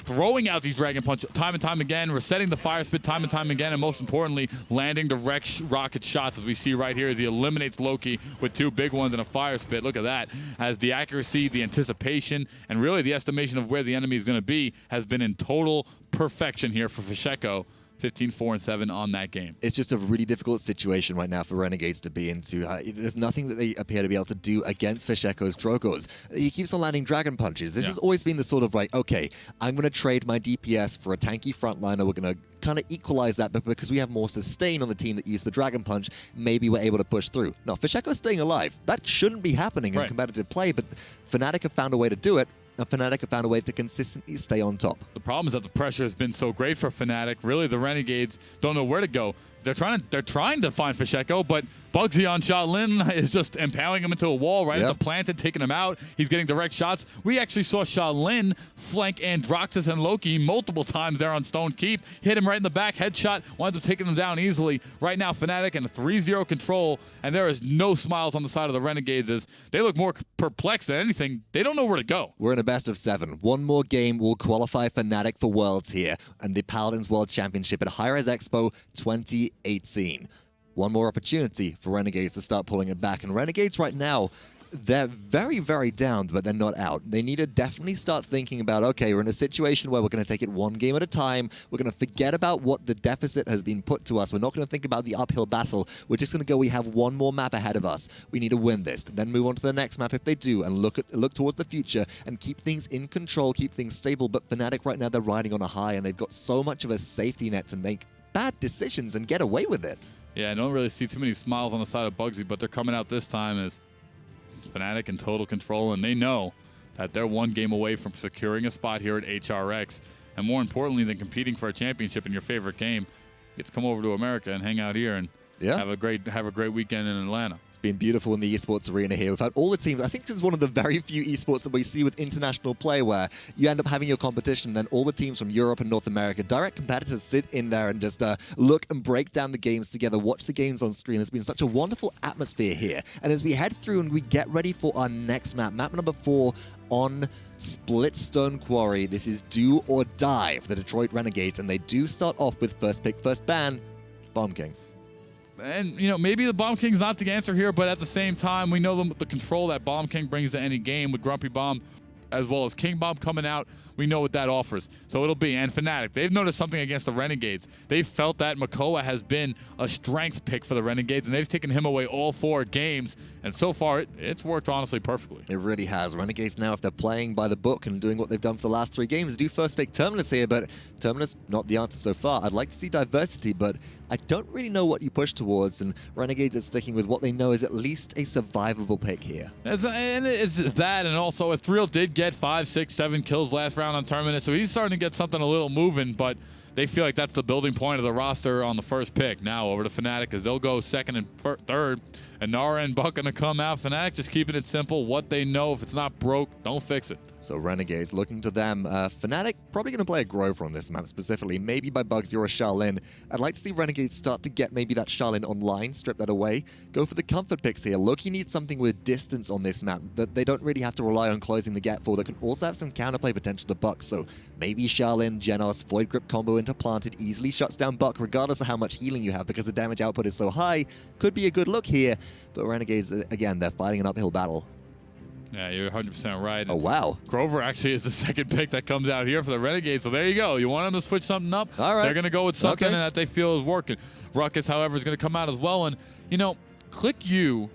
throwing out these Dragon Punch time and time again, resetting the Fire Spit time and time again, and most importantly, landing direct rocket shots, as we see right here as he eliminates Lokii with 2 big ones and a Fire Spit. Look at that. As the accuracy, the anticipation, and really the estimation of where the enemy is going to be has been in total perfection here for Fisheko. 15-4-7 on that game. It's just a really difficult situation right now for Renegades to be into. There's nothing that they appear to be able to do against Fisheko's Drogos. He keeps on landing Dragon Punches. This has always been the sort of like, okay, I'm going to trade my DPS for a tanky frontliner. We're going to kind of equalize that, but because we have more sustain on the team that used the Dragon Punch, maybe we're able to push through. No, Fisheko's staying alive. That shouldn't be happening in competitive play, but FNATIC have found a way to do it. FNATIC have found a way to consistently stay on top. The problem is that the pressure has been so great for FNATIC. Really, the Renegades don't know where to go. They're trying to find Fisheko, but bugzy on Shaolin is just impaling him into a wall right at the planted, taking him out. He's getting direct shots. We actually saw Shaolin flank Androxus and Lokii multiple times there on Stonekeep. Hit him right in the back, headshot, winds up taking him down easily. Right now, FNATIC in a 3-0 control, and there is no smiles on the side of the Renegades as they look more perplexed than anything. They don't know where to go. We're in a best of 7. One more game will qualify FNATIC for Worlds here and the Paladins World Championship at Hi-Rez Expo 2018. One more opportunity for Renegades to start pulling it back. And Renegades right now, they're very, very down, but they're not out. They need to definitely start thinking about, okay, we're in a situation where we're going to take it one game at a time. We're going to forget about what the deficit has been put to us. We're not going to think about the uphill battle. We're just going to go, we have one more map ahead of us. We need to win this. Then move on to the next map if they do, and look towards the future and keep things in control, keep things stable. But FNATIC right now, they're riding on a high, and they've got so much of a safety net to make bad decisions and get away with it. Yeah, I don't really see too many smiles on the side of bugzy, but they're coming out this time as FNATIC in total control, and they know that they're one game away from securing a spot here at HRX. And more importantly than competing for a championship in your favorite game, you get to come over to America and hang out here and Yeah. Have a great weekend in Atlanta. It's been beautiful in the esports arena here. We've had all the teams. I think this is one of the very few esports that we see with international play where you end up having your competition, then all the teams from Europe and North America, direct competitors, sit in there and just look and break down the games together, watch the games on screen. There's been such a wonderful atmosphere here. And as we head through and we get ready for our next map number 4 on Splitstone Quarry, this is do or die for the Detroit Renegades, and they do start off with first pick, first ban, Bomb King. And, maybe the Bomb King's not the answer here, but at the same time, we know the control that Bomb King brings to any game with Grumpy Bomb as well as King Bomb coming out. We know what that offers. So it'll be. And FNATIC, they've noticed something against the Renegades. They felt that Makoa has been a strength pick for the Renegades, and they've taken him away all 4 games. And so far, it's worked honestly perfectly. It really has. Renegades now, if they're playing by the book and doing what they've done for the last 3 games, do first pick Terminus here, but Terminus, not the answer so far. I'd like to see diversity, but I don't really know what you push towards, and Renegades are sticking with what they know is at least a survivable pick here. And it's that, and also Ethereall did get 5, 6, 7 kills last round on Terminus, so he's starting to get something a little moving, but they feel like that's the building point of the roster on the first pick. Now over to FNATIC, as they'll go second and third, and Nara and Buck gonna come out. FNATIC just keeping it simple. What they know, if it's not broke, don't fix it. So Renegades looking to them. FNATIC probably going to play a Grover on this map specifically, maybe by bugzy or a Shaolin. I'd like to see Renegades start to get maybe that Shaolin online, strip that away. Go for the comfort picks here. Lokii needs something with distance on this map that they don't really have to rely on closing the gap for, that can also have some counterplay potential to Buck. So maybe Shaolin, Genos, Void Grip combo into Planted easily shuts down Buck regardless of how much healing you have because the damage output is so high. Could be a good look here, but Renegades, again, they're fighting an uphill battle. Yeah, you're 100% right. Oh, wow. Grover actually is the second pick that comes out here for the Renegades. So there you go. You want them to switch something up? All right. They're going to go with something that they feel is working. Ruckus, however, is going to come out as well. And, Cliku,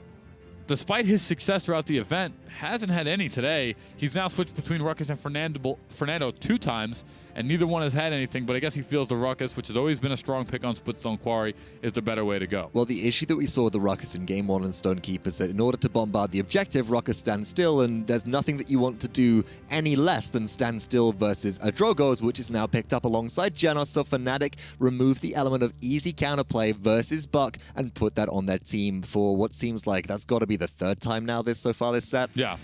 despite his success throughout the event, hasn't had any today. He's now switched between Ruckus and Fernando 2 times, and neither one has had anything, but I guess he feels the Ruckus, which has always been a strong pick on Splitstone Quarry, is the better way to go. Well, the issue that we saw with the Ruckus in Game 1 and Stonekeeper is that in order to bombard the objective, Ruckus stands still, and there's nothing that you want to do any less than stand still versus a Drogoz, which is now picked up alongside Genos. So FNATIC remove the element of easy counterplay versus Buck and put that on their team for what seems like that's got to be the 3rd time now so far this set. Yeah.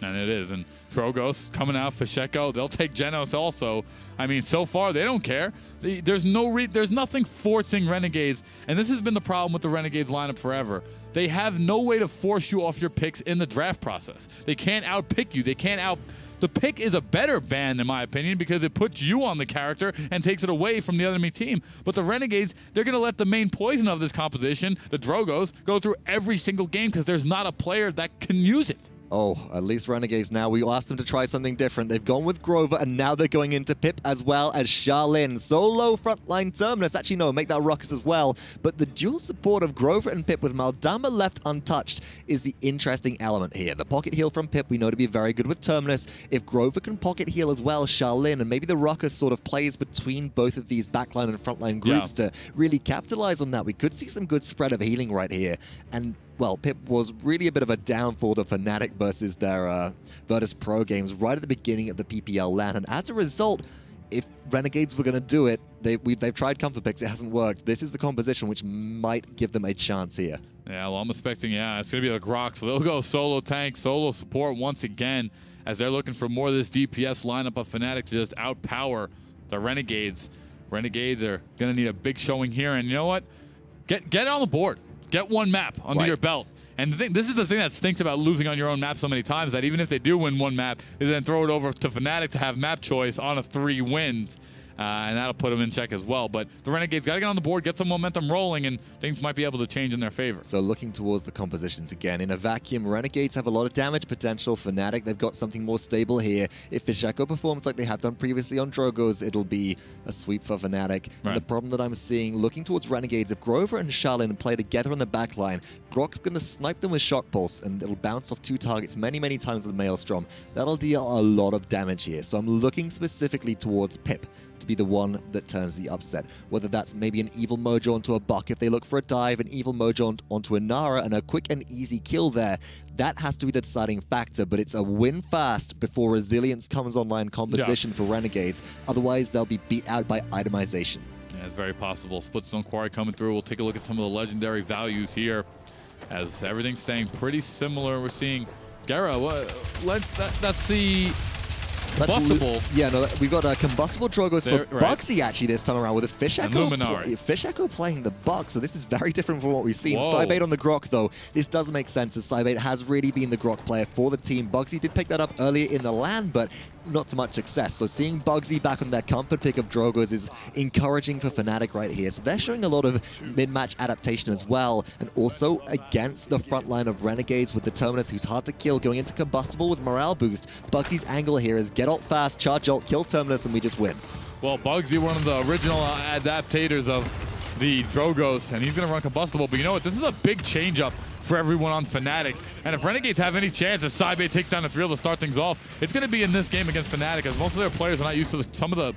And it is. And Drogoz coming out, Fisheko, they'll take Genos also. I mean, so far, they don't care. There's nothing forcing Renegades, and this has been the problem with the Renegades lineup forever. They have no way to force you off your picks in the draft process. They can't outpick you. The pick is a better ban, in my opinion, because it puts you on the character and takes it away from the enemy team. But the Renegades, they're going to let the main poison of this composition, the Drogoz, go through every single game because there's not a player that can use it. Oh, at least Renegades now. We asked them to try something different. They've gone with Grover, and now they're going into Pip as well as Shaolin. Solo frontline Terminus. Actually, no, make that Ruckus as well. But the dual support of Grover and Pip with Maldamba left untouched is the interesting element here. The pocket heal from Pip we know to be very good with Terminus. If Grover can pocket heal as well, Shaolin, and maybe the Ruckus sort of plays between both of these backline and frontline groups to really capitalize on that, we could see some good spread of healing right here. And well, Pip was really a bit of a downfall to FNATIC versus their Virtus Pro games right at the beginning of the PPL LAN. And as a result, if Renegades were going to do it, they've tried comfort picks, it hasn't worked. This is the composition which might give them a chance here. Yeah, well, I'm expecting, it's going to be like Grok. So they'll go solo tank, solo support once again, as they're looking for more of this DPS lineup of FNATIC to just outpower the Renegades. Renegades are going to need a big showing here. And you know what? Get on the board. Get one map under your belt. And this is the thing that stinks about losing on your own map so many times, that even if they do win one map, they then throw it over to FNATIC to have map choice on a 3 wins. And that'll put them in check as well. But the Renegades got to get on the board, get some momentum rolling, and things might be able to change in their favor. So looking towards the compositions again. In a vacuum, Renegades have a lot of damage potential. FNATIC, they've got something more stable here. If Fisheko performs like they have done previously on Drogoz, it'll be a sweep for FNATIC. Right. And the problem that I'm seeing, looking towards Renegades, if Grover and Shaolin play together on the backline, Grok's going to snipe them with Shock Pulse, and it'll bounce off 2 targets many, many times with the Maelstrom. That'll deal a lot of damage here. So I'm looking specifically towards Pip to be the one that turns the upset. Whether that's maybe an Evil Mojo onto a Buck if they look for a dive, an Evil Mojo onto a Nara, and a quick and easy kill there. That has to be the deciding factor, but it's a win fast before Resilience comes online composition for Renegades. Otherwise, they'll be beat out by itemization. it's very possible. Splitstone Quarry coming through. We'll take a look at some of the legendary values here as everything's staying pretty similar. We're seeing Gerrah, that's the combustible. Yeah, no, we've got a combustible Drogos for Right. bugzy actually this time around with a Fisheko playing the bug, so this is very different from what we've seen. Whoa. Cybate on the Grok though, this doesn't make sense as Cybate has really been the Grok player for the team. Bugzy did pick that up earlier in the LAN, but not to much success. So seeing Bugzy back on their comfort pick of Drogos is encouraging for FNATIC right here. So they're showing a lot of mid-match adaptation as well, and also against the front line of Renegades with the Terminus, who's hard to kill, going into combustible with morale boost. Bugzy's angle here is get ult fast, charge ult, kill Terminus, and we just win. Well, Bugzy, one of the original adaptators of the Drogos, and he's going to run combustible. But you know what? This is a big change-up for everyone on FNATIC. And if Renegades have any chance as Cybate takes down the Thiel to start things off, it's going to be in this game against FNATIC, as most of their players are not used to some of the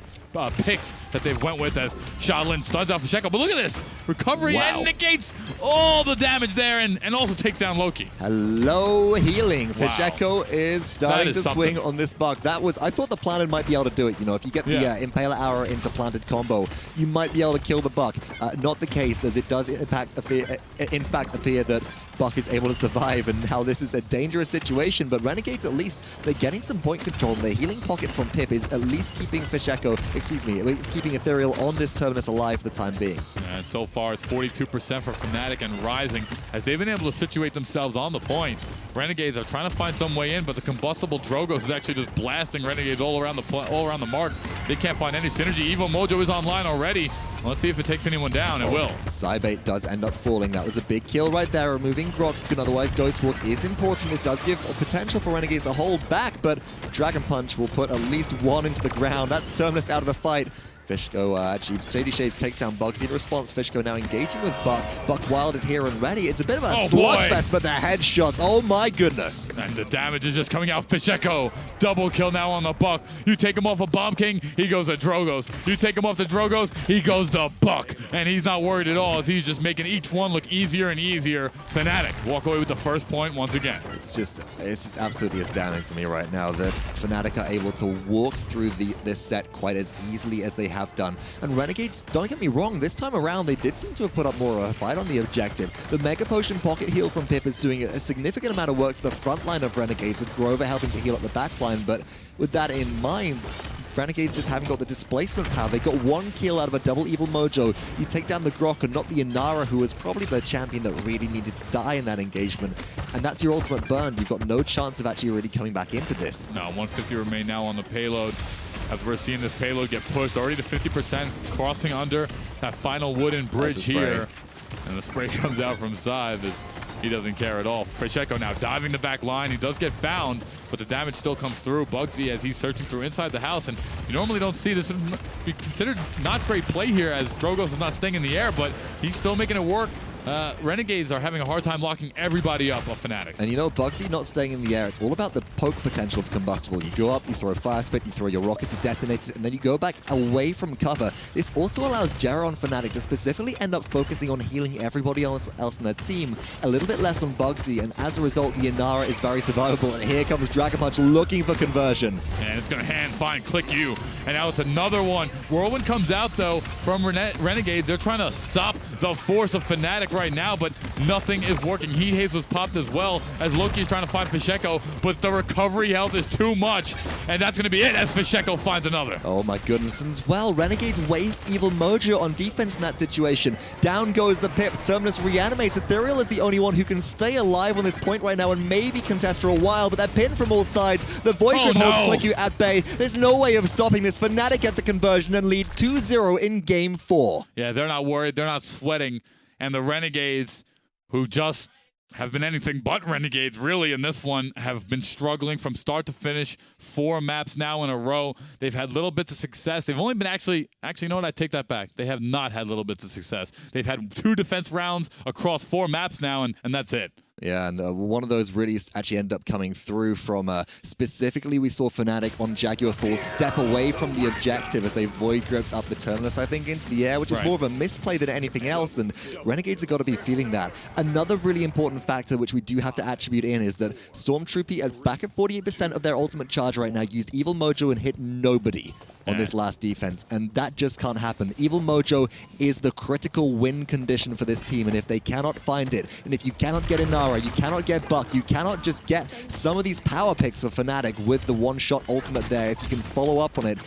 picks that they've went with, as Shaolin stuns out Fisheko. But look at this! Recovery and negates all the damage there, and also takes down Lokii. Hello, healing. Wow. Fisheko is starting to swing on this bug. That was, I thought the Planted might be able to do it. You know, if you get the Impaler Arrow into Planted combo, you might be able to kill the Buck. Not the case, as it does in fact appear that Buck is able to survive, and now this is a dangerous situation. But Renegades, at least, they're getting some point control, and their healing pocket from Pip is at least keeping Fisheko, it's keeping Ethereall on this Terminus alive for the time being. And so far, it's 42% for FNATIC and rising, as they've been able to situate themselves on the point. Renegades are trying to find some way in, but the combustible Drogos is actually just blasting Renegades all around the marks. They can't find any synergy. Evo Mojo is online already. Let's see if it takes anyone down. It will. Cybate does end up falling. That was a big kill right there. Removing Grok, who can otherwise Ghost Walk, is important. This does give a potential for Renegades to hold back, but Dragon Punch will put at least one into the ground. That's Terminus out of the fight. Fisheko, actually, ShadeeyShades takes down Bugzy in response. Fisheko now engaging with Buck. Buck Wild is here and ready. It's a bit of a slugfest, but the headshots, oh my goodness. And the damage is just coming out. Fisheko, double kill now on the Buck. You take him off of Bomb King, he goes to Drogos. You take him off the Drogos, he goes to Buck. And he's not worried at all, as he's just making each one look easier and easier. FNATIC walk away with the first point once again. It's just absolutely astounding to me right now that FNATIC are able to walk through this set quite as easily as they have done. And Renegades, don't get me wrong, this time around they did seem to have put up more of a fight on the objective. The Mega Potion pocket heal from Pip is doing a significant amount of work to the front line of Renegades, with Grover helping to heal up the back line. But with that in mind, Renegades just haven't got the displacement power. They got one kill out of a double Evil Mojo. You take down the Grok and not the Inara, who was probably the champion that really needed to die in that engagement. And that's your ultimate burn. You've got no chance of actually really coming back into this. No, 150 remain now on the payload, as we're seeing this payload get pushed already to 50%, crossing under that final wooden bridge here. And the spray comes out from Scythe as he doesn't care at all. Fisheko now diving the back line. He does get found, but the damage still comes through. Bugzy, as he's searching through inside the house, and you normally don't see this. Would be considered not great play here, as Drogos is not staying in the air, but he's still making it work. Renegades are having a hard time locking everybody up of FNATIC. And you know, Bugzy not staying in the air, it's all about the poke potential of combustible. You go up, you throw a fire spit, you throw your rocket to detonate it, and then you go back away from cover. This also allows Gerrah on FNATIC to specifically end up focusing on healing everybody else in their team, a little bit less on Bugzy, and as a result, the Inara is very survivable. And here comes Dragon Punch looking for conversion. And it's going to hand find Cliku. And now it's another one. Whirlwind comes out, though, from Renegades. They're trying to stop the force of FNATIC right now, but nothing is working. Heat Haze was popped as well, as Lokii is trying to find Fisheko, but the recovery health is too much, and that's going to be it as Fisheko finds another. Oh my goodness, and as well, Renegades waste Evil Mojo on defense in that situation. Down goes the Pip. Terminus reanimates. Ethereall is the only one who can stay alive on this point right now and maybe contest for a while, but they're pinned from all sides. The Void Grim holds Cliku at bay. There's no way of stopping this. FNATIC get the conversion and lead 2-0 in Game 4. Yeah, they're not worried. They're not sweating. And the Renegades, who just have been anything but Renegades, really, in this one, have been struggling from start to finish. 4 maps now in a row. They've had little bits of success. They've only been actually, you know what? I take that back. They have not had little bits of success. They've had 2 defense rounds across 4 maps now, and that's it. Yeah, and one of those really actually ended up coming through from, specifically we saw FNATIC on Jaguar Falls step away from the objective as they void gripped up the terminus, I think, into the air, which is more of a misplay than anything else, and Renegades have got to be feeling that. Another really important factor which we do have to attribute in is that Stormtroopey, back at 48% of their ultimate charge right now, used Evil Mojo and hit nobody on this last defense, and that just can't happen. Evil Mojo is the critical win condition for this team, and if they cannot find it, and if you cannot get Inara, you cannot get Buck, you cannot just get some of these power picks for FNATIC with the one-shot ultimate there, if you can follow up on it,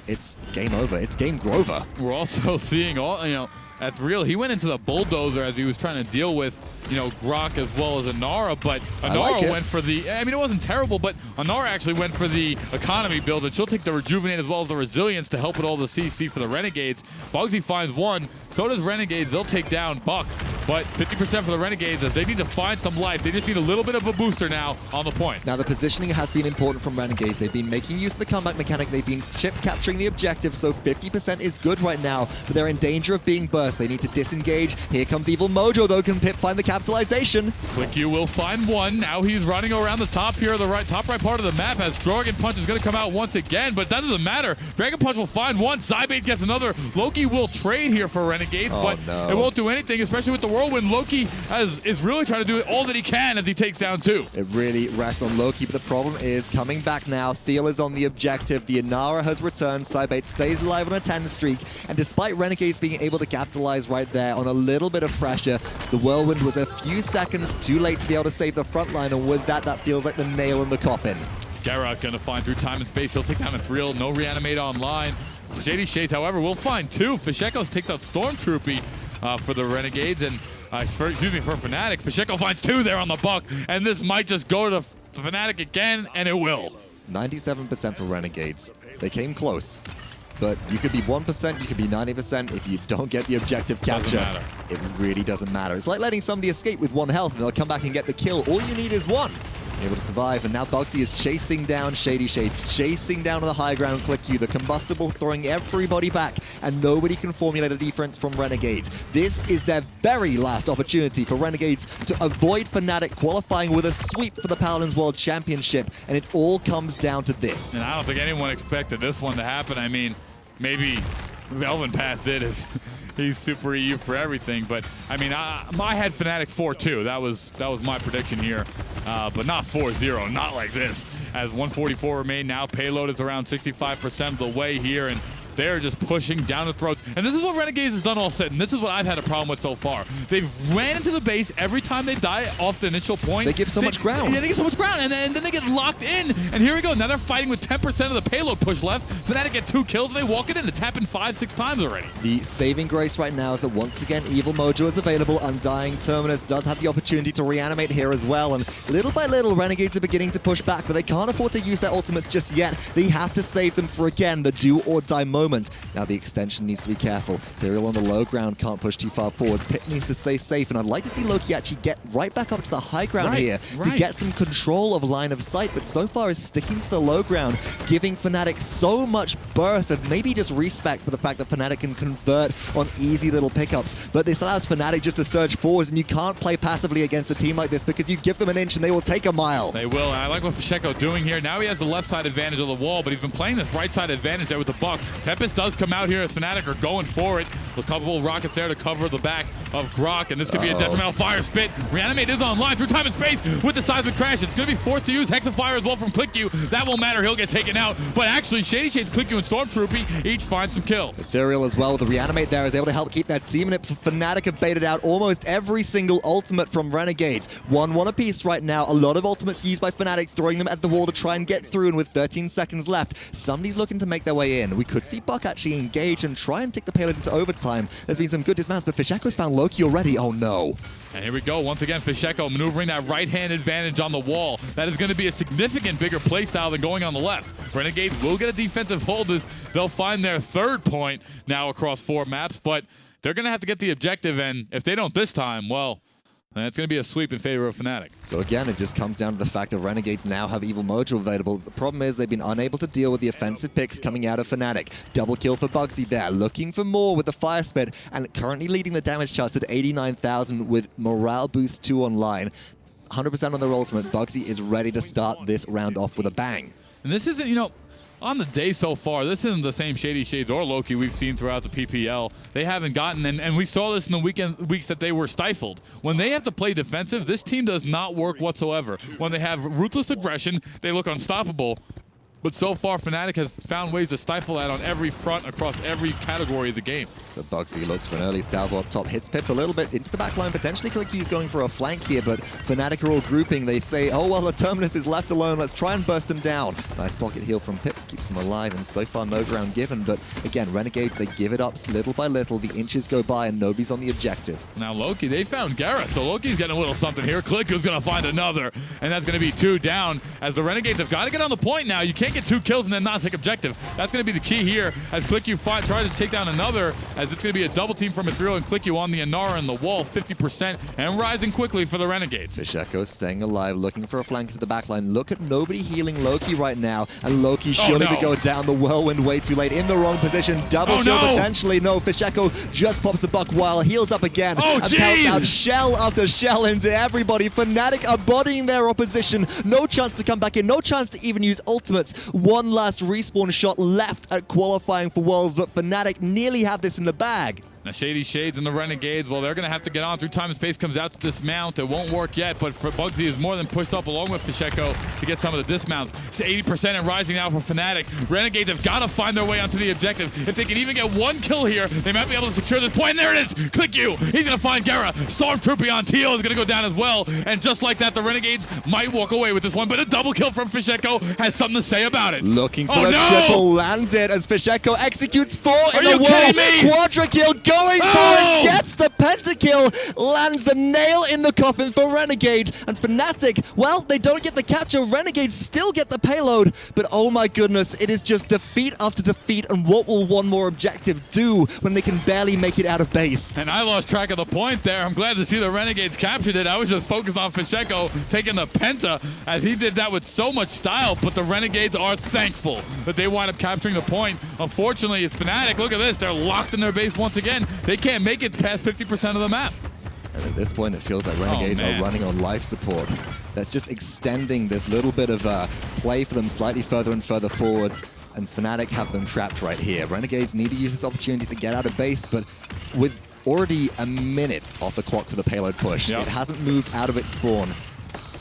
it's game over. It's game Grover. We're also seeing Ethereall, he went into the bulldozer as he was trying to deal with, Grok as well as Inara, but Inara went for the, I mean, it wasn't terrible, but Inara actually went for the economy build, and she'll take the Rejuvenate as well as the Resilience to help with all the CC for the Renegades. bugzy finds one, so does Renegades. They'll take down Buck, but 50% for the Renegades as they need to find some life. They just need a little bit of a booster now on the point. Now, the positioning has been important from Renegades. They've been making use of the comeback mechanic. They've been chip capturing the objective, so 50% is good right now, but they're in danger of being burst. They need to disengage. Here comes Evil Mojo, though. Can Pip find the capitalization? Cliku will find one. Now he's running around the top here, the top right part of the map, as Dragon Punch is going to come out once again, but that doesn't matter. Dragon Punch will find one. Zybait gets another. Lokii will trade here for Renegades, but it won't do anything, especially with the Whirlwind. Lokii is really trying to do all that he can as he takes down two. It really rests on Lokii, but the problem is coming back now. Thiel is on the objective. The Inara has returned. Zybait stays alive on a 10 streak, and despite Renegades being able to capitalize right there on a little bit of pressure, the Whirlwind was a few seconds too late to be able to save the front line, and with that, that feels like the nail in the coffin. Gerrah gonna find through time and space. He'll take down Ethereall. No reanimate online. ShadeeyShades, however, will find two. Fisheko takes out Stormtroopey for the Renegades, and for FNATIC. Fisheko finds two there on the Buck, and this might just go to the FNATIC again, and it will. 97% for Renegades. They came close. But you could be 1%, you could be 90%. If you don't get the objective capture, it really doesn't matter. It's like letting somebody escape with 1 health and they'll come back and get the kill. All you need is 1. You're able to survive, and now bugzy is chasing down ShadeeyShades, chasing down to the high ground Cliku, the combustible throwing everybody back, and nobody can formulate a defense from Renegades. This is their very last opportunity for Renegades to avoid FNATIC qualifying with a sweep for the Paladins World Championship, and it all comes down to this. And I don't think anyone expected this one to happen. I mean, maybe Velvin Path did it. He's super EU for everything, but I mean, I had FNATIC 4-2. That was my prediction here, but not 4-0, not like this. As 144 remain now, payload is around 65% of the way here, and they're just pushing down the throats. And this is what Renegades has done all set, and this is what I've had a problem with so far. They've ran into the base every time they die off the initial point. They give so much ground. Yeah, they give so much ground, and then they get locked in. And here we go. Now they're fighting with 10% of the payload push left. FNATIC get 2 kills, and they walk it in. It's happened 5-6 times already. The saving grace right now is that once again, Evil Mojo is available. Undying Terminus does have the opportunity to reanimate here as well. And little by little, Renegades are beginning to push back, but they can't afford to use their ultimates just yet. They have to save them for, again, the do or die moment. Now the extension needs to be careful. Ethereall on the low ground can't push too far forwards. Pit needs to stay safe, and I'd like to see Lokii actually get right back up to the high ground here to get some control of line of sight, but so far is sticking to the low ground, giving FNATIC so much birth and maybe just respect for the fact that FNATIC can convert on easy little pickups. But this allows FNATIC just to surge forwards, and you can't play passively against a team like this because you give them an inch and they will take a mile. They will, and I like what Fisheko doing here. Now he has the left side advantage of the wall, but he's been playing this right side advantage there with the Buck. Tempest does come out here as FNATIC are going for it. A couple of rockets there to cover the back of Grok, and this could be a detrimental fire spit. Reanimate is online through time and space with the seismic crash. It's going to be forced to use Hexafire as well from Cliku. That won't matter. He'll get taken out. But actually, ShadeeyShades, Cliku, and Stormtroopey each find some kills. Ethereall as well with the reanimate there is able to help keep that team, and FNATIC have baited out almost every single ultimate from Renegades. 1-1 apiece right now. A lot of ultimates used by FNATIC, throwing them at the wall to try and get through, and with 13 seconds left, somebody's looking to make their way in. We could see Buck actually engage and try and take the payload into overtime. There's been some good dismounts, but Fisheko's found Lokii already. Oh no. And here we go. Once again, Fisheko maneuvering that right-hand advantage on the wall. That is going to be a significant bigger playstyle than going on the left. Renegades will get a defensive hold as they'll find their 3rd point now across 4 maps, but they're going to have to get the objective, and if they don't this time, well, it's going to be a sweep in favor of FNATIC. So again, it just comes down to the fact that Renegades now have Evil Mojo available. The problem is they've been unable to deal with the offensive picks coming out of FNATIC. Double kill for bugzy there, looking for more with the fire spit, and currently leading the damage charts at 89,000 with morale boost 2 online. 100% on their ultimate. bugzy is ready to start this round off with a bang. And this isn't, you know, on the day so far, this isn't the same ShadeeyShades or Lokii we've seen throughout the PPL. They haven't gotten, and we saw this in the weeks that they were stifled. When they have to play defensive, this team does not work whatsoever. When they have ruthless aggression, they look unstoppable. But so far, FNATIC has found ways to stifle that on every front across every category of the game. So bugzy looks for an early salvo up top, hits Pip a little bit into the back line. Potentially Cliku's going for a flank here, but FNATIC are all grouping. They say, oh, well, the Terminus is left alone. Let's try and burst him down. Nice pocket heal from Pip, keeps him alive, and so far no ground given. But again, Renegades, they give it up little by little. The inches go by and nobody's on the objective. Now Lokii, they found Gerrah, so Loki's getting a little something here. Kliku's going to find another, and that's going to be 2 down, as the Renegades have got to get on the point now. You can't get 2 kills and then not take objective. That's going to be the key here, as Cliku tries to take down another, as it's going to be a double team from Ethereall and Cliku on the Inara and the wall, 50%, and rising quickly for the Renegades. Fisheko staying alive, looking for a flank to the backline. Look at nobody healing Lokii right now, and Lokii surely to go down the whirlwind way too late, in the wrong position. Double kill potentially. No, Fisheko just pops the buck while heals up again, and pelts out shell after shell into everybody. FNATIC are bodying their opposition. No chance to come back in, no chance to even use ultimates. One last respawn shot left at qualifying for Worlds, but FNATIC nearly have this in the bag. Now ShadeeyShades and the Renegades, well, they're going to have to get on through time and space. Comes out to dismount. It won't work yet, but for bugzy is more than pushed up along with Fisheko to get some of the dismounts. It's 80% and rising now for FNATIC. Renegades have got to find their way onto the objective. If they can even get 1 kill here, they might be able to secure this point. And there it is! Cliku! He's going to find Gerrah. Stormtroopey on Thiel is going to go down as well. And just like that, the Renegades might walk away with this one, but a double kill from Fisheko has something to say about it. Looking for a triple, lands it as Fisheko executes 4 in a row. Kidding me? Quadra kill going for it, gets the pentakill, lands the nail in the coffin for Renegade. And FNATIC, well, they don't get the capture. Renegades still get the payload, but oh my goodness, it is just defeat after defeat. And what will one more objective do when they can barely make it out of base? And I lost track of the point there. I'm glad to see the Renegades captured it. I was just focused on Fisheko taking the penta, as he did that with so much style, but the Renegades are thankful that they wind up capturing the point. Unfortunately, it's FNATIC. Look at this. They're locked in their base once again. They can't make it past 50% of the map. And at this point, it feels like Renegades are running on life support. That's just extending this little bit of play for them slightly further and further forwards. And FNATIC have them trapped right here. Renegades need to use this opportunity to get out of base, but with already a minute off the clock for the payload push, it hasn't moved out of its spawn.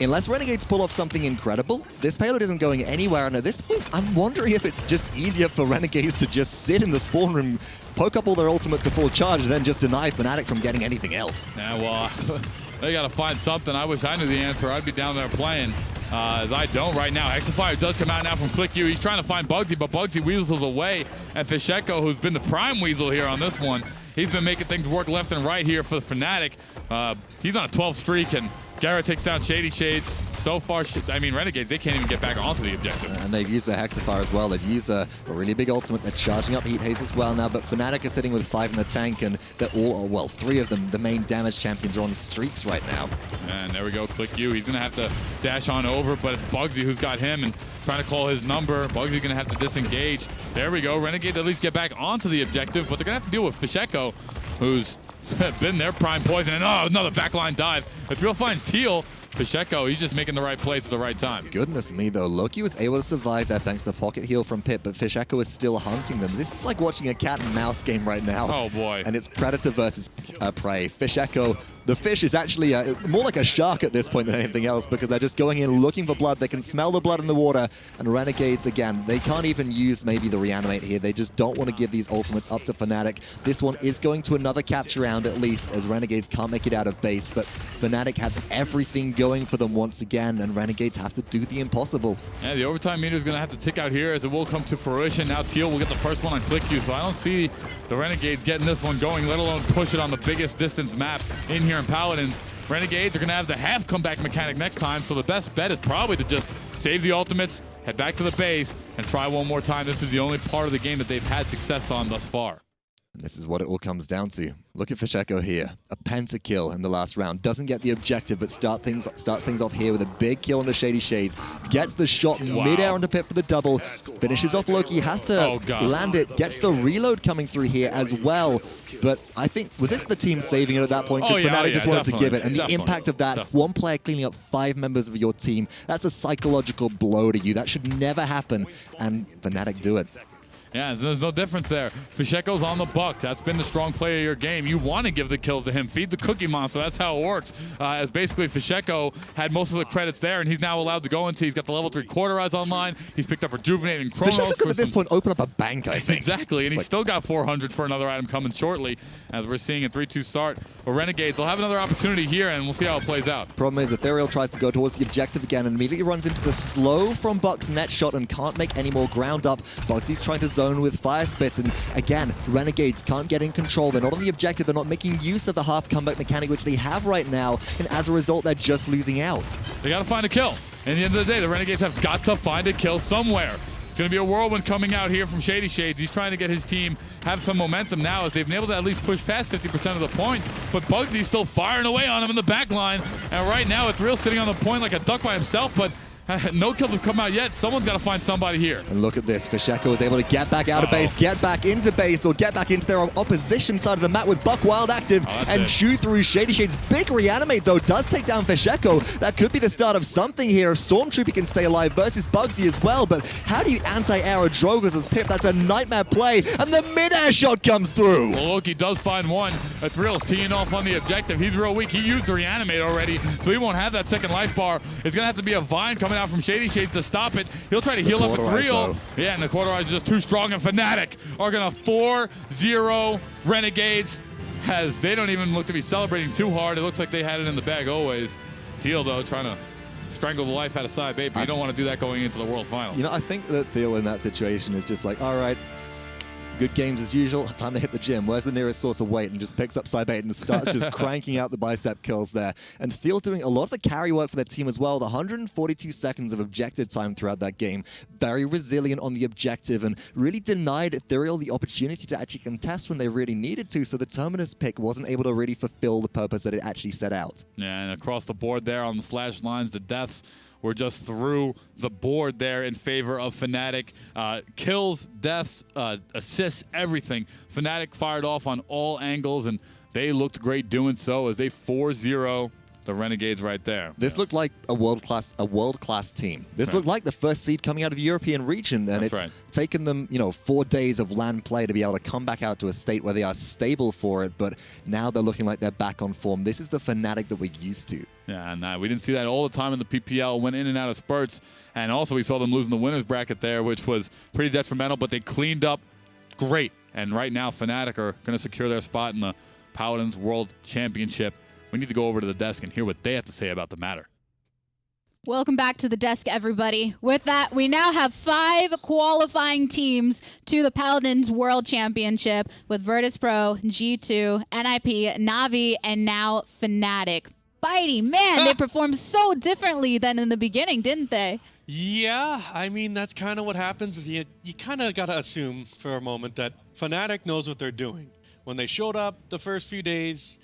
Unless Renegades pull off something incredible, this payload isn't going anywhere, and at this point, I'm wondering if it's just easier for Renegades to just sit in the spawn room, poke up all their ultimates to full charge, and then just deny FNATIC from getting anything else. Yeah, well, they got to find something. I wish I knew the answer. I'd be down there playing, as I don't right now. Hexafire does come out now from Cliku. He's trying to find bugzy, but bugzy weasels away. And Fisheko, who's been the prime weasel here on this one, he's been making things work left and right here for the FNATIC. He's on a 12 streak, and Gerrah takes down ShadeeyShades. So far, I mean, Renegades, they can't even get back onto the objective. And they've used their Hexafire as well. They've used a really big ultimate. They're charging up Heat Haze as well now, but FNATIC are sitting with 5 in the tank, and they're all, well, 3 of them, the main damage champions, are on streaks right now. And there we go, Cliku. He's going to have to dash on over, but it's bugzy who's got him and trying to call his number. bugzy going to have to disengage. There we go. Renegades at least get back onto the objective, but they're going to have to deal with Fisheko, who's been their prime poison. And another backline dive. Ethereall finds Thiel. Fisheko, he's just making the right plays at the right time. Goodness me, though. Lokii was able to survive that thanks to the pocket heal from Pip, but Fisheko is still hunting them. This is like watching a cat and mouse game right now. Oh, boy. And it's predator versus prey. Fisheko, the fish is actually more like a shark at this point than anything else, because they're just going in looking for blood. They can smell the blood in the water. And Renegades, again, they can't even use maybe the reanimate here. They just don't want to give these ultimates up to FNATIC. This one is going to another capture round at least, as Renegades can't make it out of base, but FNATIC have everything going for them once again, and Renegades have to do the impossible. Yeah, the overtime meter is going to have to tick out here, as it will come to fruition. Now Thiel will get the first one on Cliku, so I don't see the Renegades getting this one going, let alone push it on the biggest distance map in here in Paladins. Renegades are going to have the half comeback mechanic next time, so the best bet is probably to just save the ultimates, head back to the base, and try one more time. This is the only part of the game that they've had success on thus far. And this is what it all comes down to. Look at Fisheko here. A pentakill in the last round. Doesn't get the objective, but starts things off here with a big kill on the ShadeeyShades. Gets the shot mid-air on the pit for the double. Finishes off Lokii. Has to land it. Gets the reload coming through here as well. But I think, was this the team saving it at that point? Because FNATIC just wanted to give it. And the impact of that, one player cleaning up 5 members of your team, that's a psychological blow to you. That should never happen. And FNATIC do it. Yeah, there's no difference there. Fisheko's on the buck. That's been the strong play of your game. You want to give the kills to him. Feed the cookie monster. That's how it works. As basically Fisheko had most of the credits there, and he's now allowed to go into. He's got the level 3 Quarry online. He's picked up Rejuvenating Chronos. Fisheko could at this point open up a bank, I think. Exactly, and he's still got 400 for another item coming shortly, as we're seeing a 3-2 start. But Renegades, they'll have another opportunity here, and we'll see how it plays out. Problem is, Ethereall tries to go towards the objective again and immediately runs into the slow from Buck's net shot and can't make any more ground up. Bugzy's trying to zone with Fire Spits, and again, Renegades can't get in control. They're not on the objective. They're not making use of the half comeback mechanic, which they have right now, and as a result, they're just losing out. They got to find a kill. And at the end of the day, the Renegades have got to find a kill somewhere. It's going to be a whirlwind coming out here from ShadeeyShades. He's trying to get his team have some momentum now, as they've been able to at least push past 50% of the point. But Bugzy's still firing away on him in the back line. And right now, Ethereall sitting on the point like a duck by himself, but no kills have come out yet. Someone's got to find somebody here. And look at this. Fisheko is able to get back out of base, get back into base, or get back into their opposition side of the map with Buck Wild active and chew through ShadeeyShades. Big reanimate, though, does take down Fisheko. That could be the start of something here if Stormtroopey can stay alive versus Bugzy as well. But how do you anti-air a Drogoz as Pip? That's a nightmare play, and the mid-air shot comes through. Well, Lokii does find one. Ethereall's teeing off on the objective. He's real weak. He used the reanimate already, so he won't have that second life bar. It's going to have to be a Vine coming out from ShadeeyShades to stop it. He'll try to heal up Ethereall. Yeah, and the Quarry is just too strong, and FNATIC are going to 4-0 Renegades, as they don't even look to be celebrating too hard. It looks like they had it in the bag always. Thiel, though, trying to strangle the life out of Side Babe, but you don't want to do that going into the World Finals. You know, I think that Thiel in that situation is just like, all right, good games as usual, time to hit the gym. Where's the nearest source of weight? And just picks up Sybate and starts just cranking out the bicep kills there. And Thiel doing a lot of the carry work for their team as well. The 142 seconds of objective time throughout that game. Very resilient on the objective and really denied Ethereall the opportunity to actually contest when they really needed to. So the Terminus pick wasn't able to really fulfill the purpose that it actually set out. Yeah, and across the board there on the slash lines, the deaths were just through the board there in favor of FNATIC. Kills, deaths, assists, everything. FNATIC fired off on all angles, and they looked great doing so as they 4-0 the Renegades right there. This looked like a world-class team. This looked like the first seed coming out of the European region, and it's taken them, 4 days of LAN play to be able to come back out to a state where they are stable for it, but now they're looking like they're back on form. This is the FNATIC that we're used to. Yeah, and we didn't see that all the time in the PPL. Went in and out of spurts, and also we saw them losing the winners bracket there, which was pretty detrimental, but they cleaned up great. And right now, FNATIC are going to secure their spot in the Paladins World Championship. We need to go over to the desk and hear what they have to say about the matter. Welcome back to the desk, everybody. With that, we now have 5 qualifying teams to the Paladins World Championship with Virtus Pro, G2, NIP, Na'Vi, and now FNATIC. Bitey, man, they performed so differently than in the beginning, didn't they? Yeah, I mean, that's kind of what happens. You kind of got to assume for a moment that FNATIC knows what they're doing. When they showed up the first few days,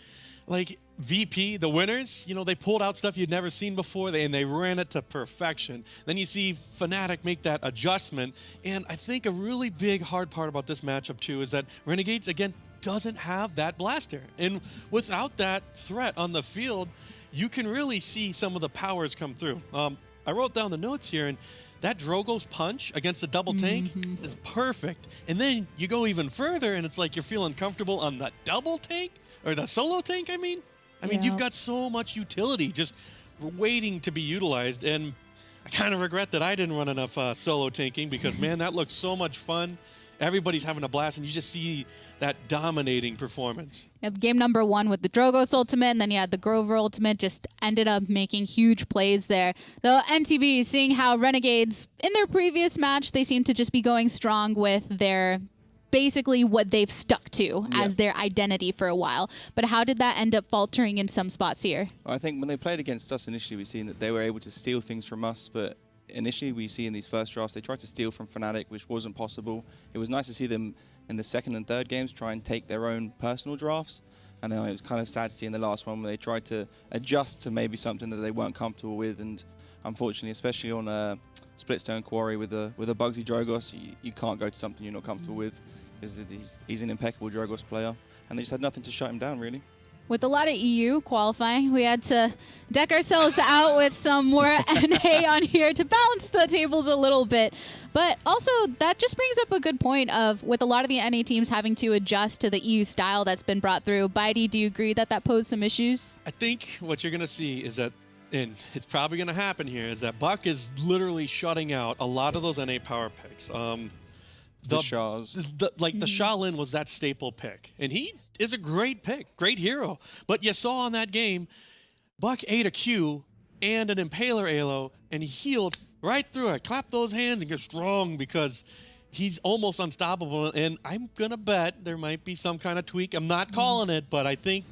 like VP, the winners, they pulled out stuff you'd never seen before, and they ran it to perfection. Then you see FNATIC make that adjustment, and I think a really big hard part about this matchup too is that Renegades, again, doesn't have that blaster. And without that threat on the field, you can really see some of the powers come through. I wrote down the notes here, and that Drogoz punch against the double tank is perfect. And then you go even further, and it's like you're feeling comfortable on the double tank, or the solo tank, I mean, you've got so much utility just waiting to be utilized. And I kind of regret that I didn't run enough solo tanking because, man, that looks so much fun. Everybody's having a blast, and you just see that dominating performance. Yep, game number 1 with the Drogoz ultimate, and then you had the Grover ultimate, just ended up making huge plays there. Though NTB, seeing how Renegades, in their previous match, they seem to just be going strong with their basically what they've stuck to as their identity for a while. But how did that end up faltering in some spots here? I think when they played against us initially, we've seen that they were able to steal things from us, but initially we see in these first drafts, they tried to steal from FNATIC, which wasn't possible. It was nice to see them in the second and third games try and take their own personal drafts. And then it was kind of sad to see in the last one where they tried to adjust to maybe something that they weren't comfortable with. And unfortunately, especially on Splitstone Quarry with a bugzy Drogos, you can't go to something you're not comfortable with, because he's an impeccable Drogos player. And they just had nothing to shut him down, really. With a lot of EU qualifying, we had to deck ourselves out with some more NA on here to balance the tables a little bit. But also, that just brings up a good point of, with a lot of the NA teams having to adjust to the EU style that's been brought through. Bitey, do you agree that that posed some issues? I think what you're going to see is that, and it's probably going to happen here, is that Buck is literally shutting out a lot of those NA power picks. The Shahs. The Shaolin was that staple pick. And he is a great pick, great hero. But you saw on that game, Buck ate a Q and an Impaler Halo, and he healed right through it. Clap those hands and get strong, because he's almost unstoppable. And I'm going to bet there might be some kind of tweak. I'm not calling it, but I think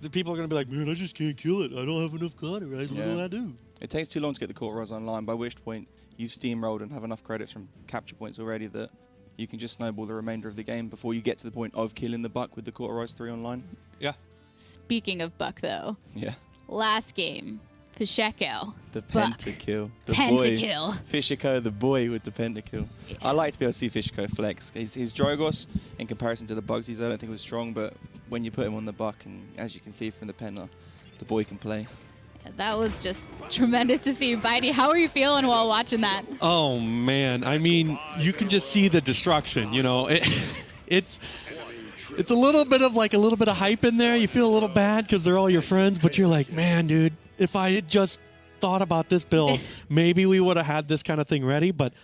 the people are going to be like, man, I just can't kill it. I don't have enough Connor. What do I do? It takes too long to get the Quarry online, by which point you've steamrolled and have enough credits from capture points already that you can just snowball the remainder of the game before you get to the point of killing the Buck with the Quarry 3 online. Yeah. Speaking of Buck, though. Yeah. Last game, Fisheko. The Buck. pentakill. The Pentakill. boy. Fisheko, the boy with the pentakill. Yeah. I like to be able to see Fisheko flex. His Drogos, in comparison to the Bugsies, I don't think was strong, but when you put him on the Buck, and as you can see from the penta, the boy can play. That was just tremendous to see. Bitey, how are you feeling while watching that? Oh, man. I mean, you can just see the destruction, you know. It's a little bit of hype in there. You feel a little bad because they're all your friends, but you're like, man, dude, if I had just thought about this build, maybe we would have had this kind of thing ready. But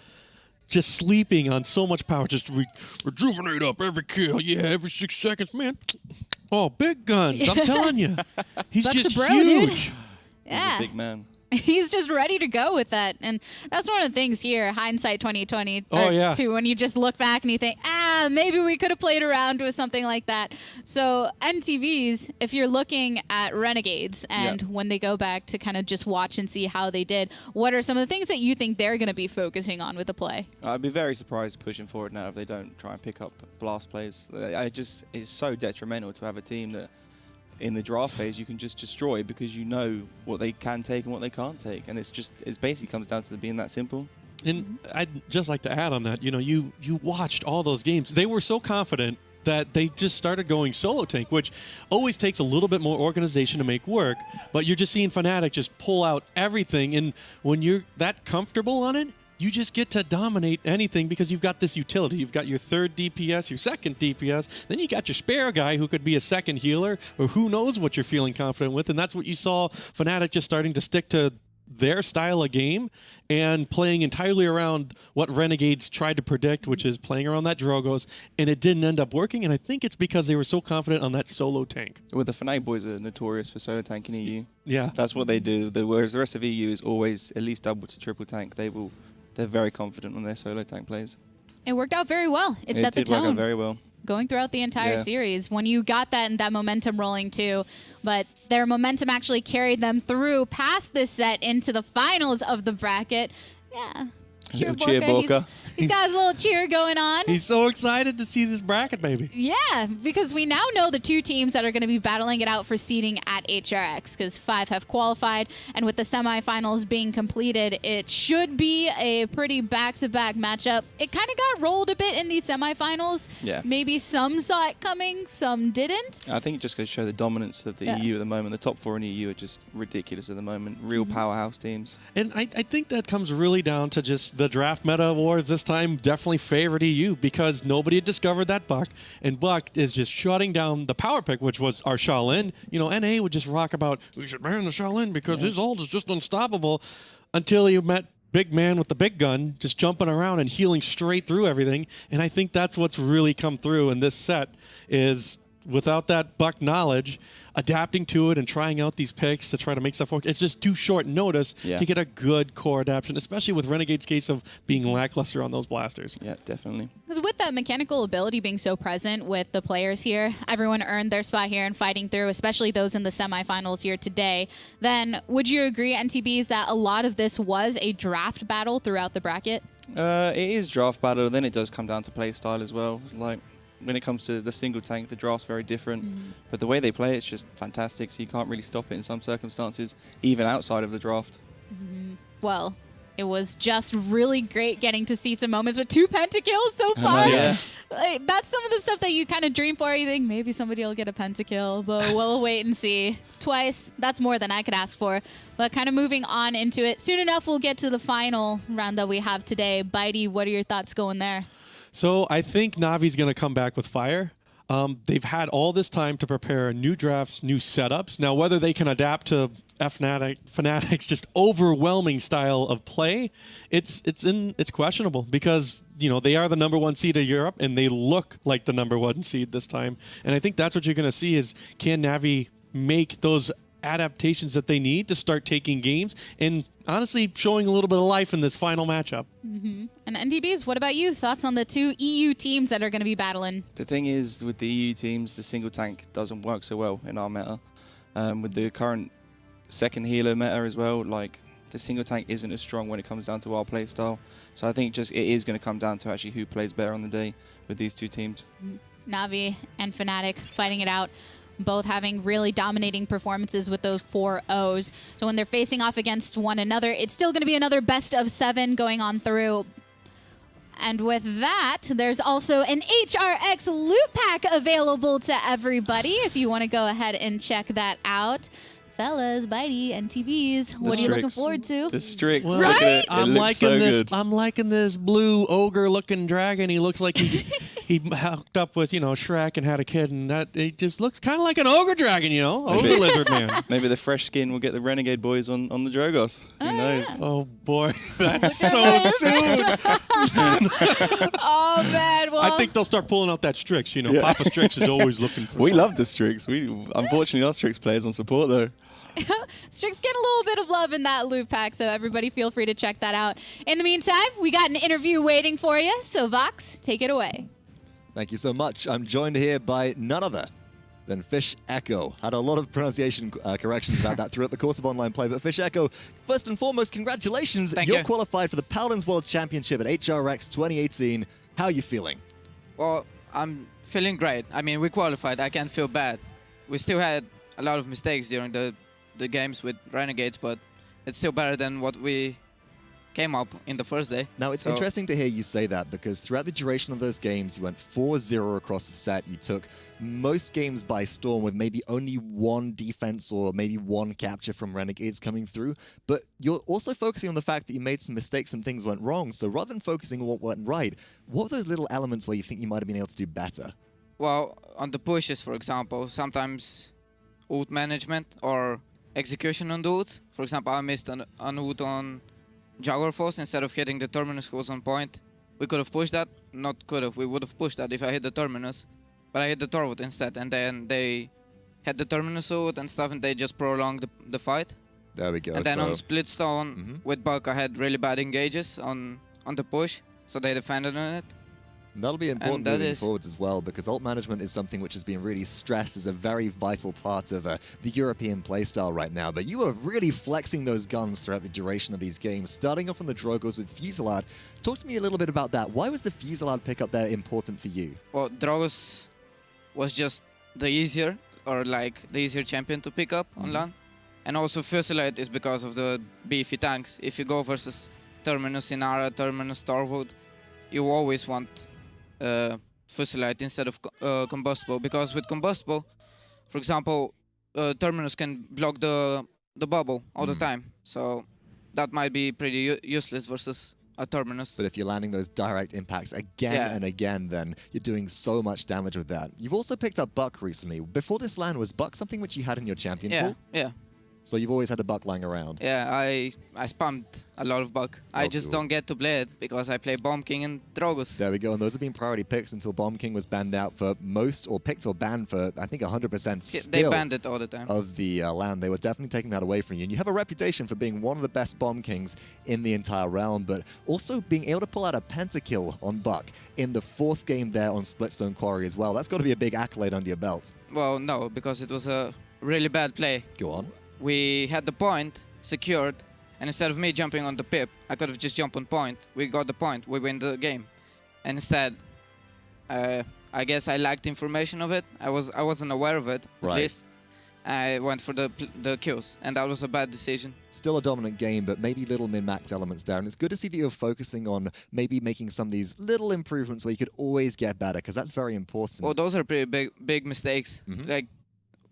just sleeping on so much power, just rejuvenate up every kill. Yeah, every 6 seconds, man. Oh, big guns. I'm telling you. He's Buck's just a bro, huge. dude. Yeah. He's a big man. He's just ready to go with that. And that's one of the things here, hindsight 2020. Oh, yeah. Too, when you just look back and you think, maybe we could have played around with something like that. So NTVs, if you're looking at Renegades and when they go back to kind of just watch and see how they did, what are some of the things that you think they're going to be focusing on with the play? I'd be very surprised pushing forward now if they don't try and pick up blast plays. It's so detrimental to have a team that in the draft phase you can just destroy, because you know what they can take and what they can't take, and it basically comes down to being that simple. And I'd just like to add on that, you know, you watched all those games. They were so confident that they just started going solo tank, which always takes a little bit more organization to make work, but you're just seeing FNATIC just pull out everything, and when you're that comfortable on it, you just get to dominate anything because you've got this utility. You've got your third DPS, your second DPS, then you got your spare guy who could be a second healer, or who knows what you're feeling confident with, and that's what you saw FNATIC just starting to stick to their style of game and playing entirely around what Renegades tried to predict, which is playing around that Drogos, and it didn't end up working, and I think it's because they were so confident on that solo tank. Well, the FNATIC boys are notorious for solo tanking EU. Yeah. That's what they do. Whereas the rest of EU is always at least double to triple tank. They're very confident on their solo tank plays. It worked out very well. It set the did work out tone. very well. Going throughout the entire series, when you got that and that momentum rolling too, but their momentum actually carried them through past this set into the finals of the bracket. Yeah. Cheer Borka. He's got his little cheer going on. He's so excited to see this bracket, baby. Yeah, because we now know the two teams that are going to be battling it out for seeding at HRX, because 5 have qualified, and with the semifinals being completed, it should be a pretty back-to-back matchup. It kind of got rolled a bit in these semifinals. Yeah. Maybe some saw it coming, some didn't. I think it just goes to show the dominance of the EU at the moment. The top 4 in EU are just ridiculous at the moment. Real powerhouse teams. And I think that comes really down to just the draft meta awards this time definitely favored EU, because nobody had discovered that Buck, and Buck is just shutting down the power pick, which was our Shaolin. You know, NA would just rock about, we should ban the Shaolin because his ult is just unstoppable, until you met big man with the big gun just jumping around and healing straight through everything. And I think that's what's really come through in this set, is without that Buck knowledge, adapting to it and trying out these picks to try to make stuff work, it's just too short notice to get a good core adaptation, especially with Renegade's case of being lackluster on those blasters. Yeah, definitely. Because with that mechanical ability being so present with the players here, everyone earned their spot here and fighting through, especially those in the semifinals here today. Then would you agree, NTBs, that a lot of this was a draft battle throughout the bracket? It is draft battle, then it does come down to play style as well. Like, when it comes to the single tank, the draft's very different. But the way they play, it's just fantastic. So you can't really stop it in some circumstances, even outside of the draft. Well, it was just really great getting to see some moments with 2 pentakills so far. Yeah. Like, that's some of the stuff that you kind of dream for. You think maybe somebody will get a pentakill, but we'll wait and see. Twice, that's more than I could ask for. But kind of moving on into it, soon enough we'll get to the final round that we have today. Bitey, what are your thoughts going there? So I think Navi's going to come back with fire. They've had all this time to prepare new drafts, new setups. Now, whether they can adapt to FNATIC's just overwhelming style of play, it's questionable because, you know, they are the #1 seed of Europe and they look like the #1 seed this time. And I think that's what you're going to see is, can Navi make those adaptations that they need to start taking games and honestly showing a little bit of life in this final matchup. And NDBs, what about you? Thoughts on the 2 EU teams that are going to be battling? The thing is, with the EU teams, the single tank doesn't work so well in our meta. With the current second healer meta as well, like, the single tank isn't as strong when it comes down to our playstyle. So I think just it is going to come down to actually who plays better on the day with these 2 teams. Navi and FNATIC fighting it out, both having really dominating performances with those 4 O's. So when they're facing off against one another, it's still going to be another best of 7 going on through. And with that, there's also an HRX loot pack available to everybody if you want to go ahead and check that out. Fellas, Bitey, and TBs, what are you looking forward to? The Strix. Well, Look at it. It looks so good. I'm liking this blue ogre-looking dragon. He looks like he hooked up with, you know, Shrek and had a kid, and that it just looks kind of like an ogre dragon, you know, ogre lizard man. Maybe the fresh skin will get the Renegade boys on the Drogos. Who knows? Oh boy, that's so soon. Oh man, well, I think they'll start pulling out that Strix. You know, Yeah. Papa Strix is always looking for. We something. love the Strix. Unfortunately, our Strix players on support though. Strix get a little bit of love in that loot pack, so everybody feel free to check that out. In the meantime, we got an interview waiting for you, so Vox, take it away. Thank you so much. I'm joined here by none other than Fisheko. Had a lot of pronunciation corrections about that throughout the course of online play, but Fisheko, first and foremost, congratulations. Thank You're you. qualified for the Paladins World Championship at HRX 2018. How are you feeling? Well, I'm feeling great. I mean, we qualified. I can't feel bad. We still had a lot of mistakes during the games with Renegades, but it's still better than what we came up in the first day. Now, it's interesting to hear you say that because throughout the duration of those games, you went 4-0 across the set. You took most games by storm with maybe only 1 defense or maybe 1 capture from Renegades coming through. But you're also focusing on the fact that you made some mistakes and things went wrong. So rather than focusing on what went right, what were those little elements where you think you might have been able to do better? Well, on the pushes, for example, sometimes ult management or execution on the ults. For example, I missed an ult on Jaguar Force instead of hitting the terminus who was on point. We could have pushed that. Not could have. We would have pushed that if I hit the terminus. But I hit the Torwood instead. And then they had the terminus ult and stuff and they just prolonged the fight. There we go. And then on Splitstone with Buck, I had really bad engages on the push. So they defended on it. That'll be important that moving is- forwards as well, because ult management is something which has been really stressed as a very vital part of the European playstyle right now. But you are really flexing those guns throughout the duration of these games, starting off on the Drogos with Fusillade. Talk to me a little bit about that. Why was the Fusillade pickup there important for you? Well, Drogos was just the easier champion to pick up on LAN. And also Fusillade is because of the beefy tanks. If you go versus Terminus Inara, Terminus Torwood, you always want Fusillade instead of Combustible, because with Combustible, for example, Terminus can block the bubble all the time, so that might be pretty useless versus a Terminus. But if you're landing those direct impacts again and again, then you're doing so much damage with that. You've also picked up Buck recently. Before this LAN, was Buck something which you had in your champion pool? Yeah. So you've always had a Buck lying around? Yeah, I spammed a lot of Buck. I just don't get to play it because I play Bomb King and Drogos. There we go, and those have been priority picks until Bomb King was banned out for most, or picked or banned for, I think, 100% still. They banned it all the time. Of the LAN. They were definitely taking that away from you. And you have a reputation for being one of the best Bomb Kings in the entire realm, but also being able to pull out a pentakill on Buck in the 4th game there on Splitstone Quarry as well. That's got to be a big accolade under your belt. Well, no, because it was a really bad play. Go on. We had the point secured, and instead of me jumping on the pip, I could have just jumped on point. We got the point. We win the game. And instead, I guess I lacked information of it. I wasn't aware of it, at least. I went for the kills, and that was a bad decision. Still a dominant game, but maybe little min-max elements there. And it's good to see that you're focusing on maybe making some of these little improvements where you could always get better, because that's very important. Well, those are pretty big mistakes. Like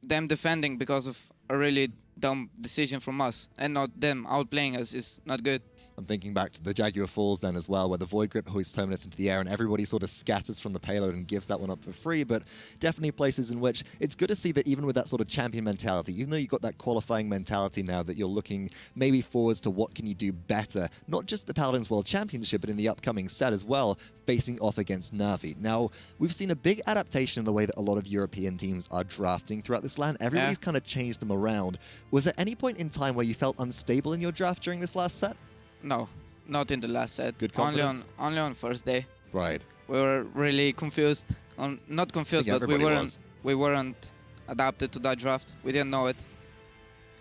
them defending because of a really dumb decision from us, and not them outplaying us is not good. I'm thinking back to the Jaguar Falls then as well, where the Void Grip hoists Terminus into the air and everybody sort of scatters from the payload and gives that one up for free, but definitely places in which it's good to see that even with that sort of champion mentality, even though you've got that qualifying mentality now, that you're looking maybe forwards to what can you do better, not just the Paladins World Championship, but in the upcoming set as well, facing off against Na'Vi. Now, we've seen a big adaptation in the way that a lot of European teams are drafting throughout this LAN. Everybody's kind of changed them around. Was there any point in time where you felt unstable in your draft during this last set? No, not in the last set. Good confidence? Only on first day. Right. We were really confused. Not confused, but we weren't adapted to that draft. We didn't know it.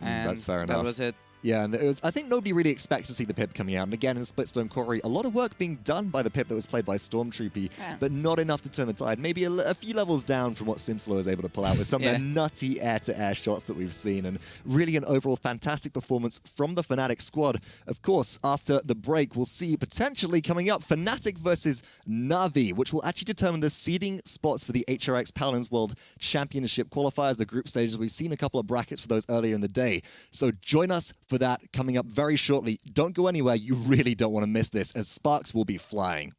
And that's fair enough. That was it. Yeah, and I think nobody really expects to see the pip coming out. And again, in Splitstone Quarry, a lot of work being done by the pip that was played by Stormtroopey, but not enough to turn the tide. Maybe a few levels down from what Simslo was able to pull out with some of their nutty air-to-air shots that we've seen. And really an overall fantastic performance from the FNATIC squad. Of course, after the break, we'll see potentially coming up FNATIC versus Na'Vi, which will actually determine the seeding spots for the HRX Paladins World Championship qualifiers, the group stages. We've seen a couple of brackets for those earlier in the day. So join us for that coming up very shortly. Don't go anywhere. You really don't want to miss this, as sparks will be flying.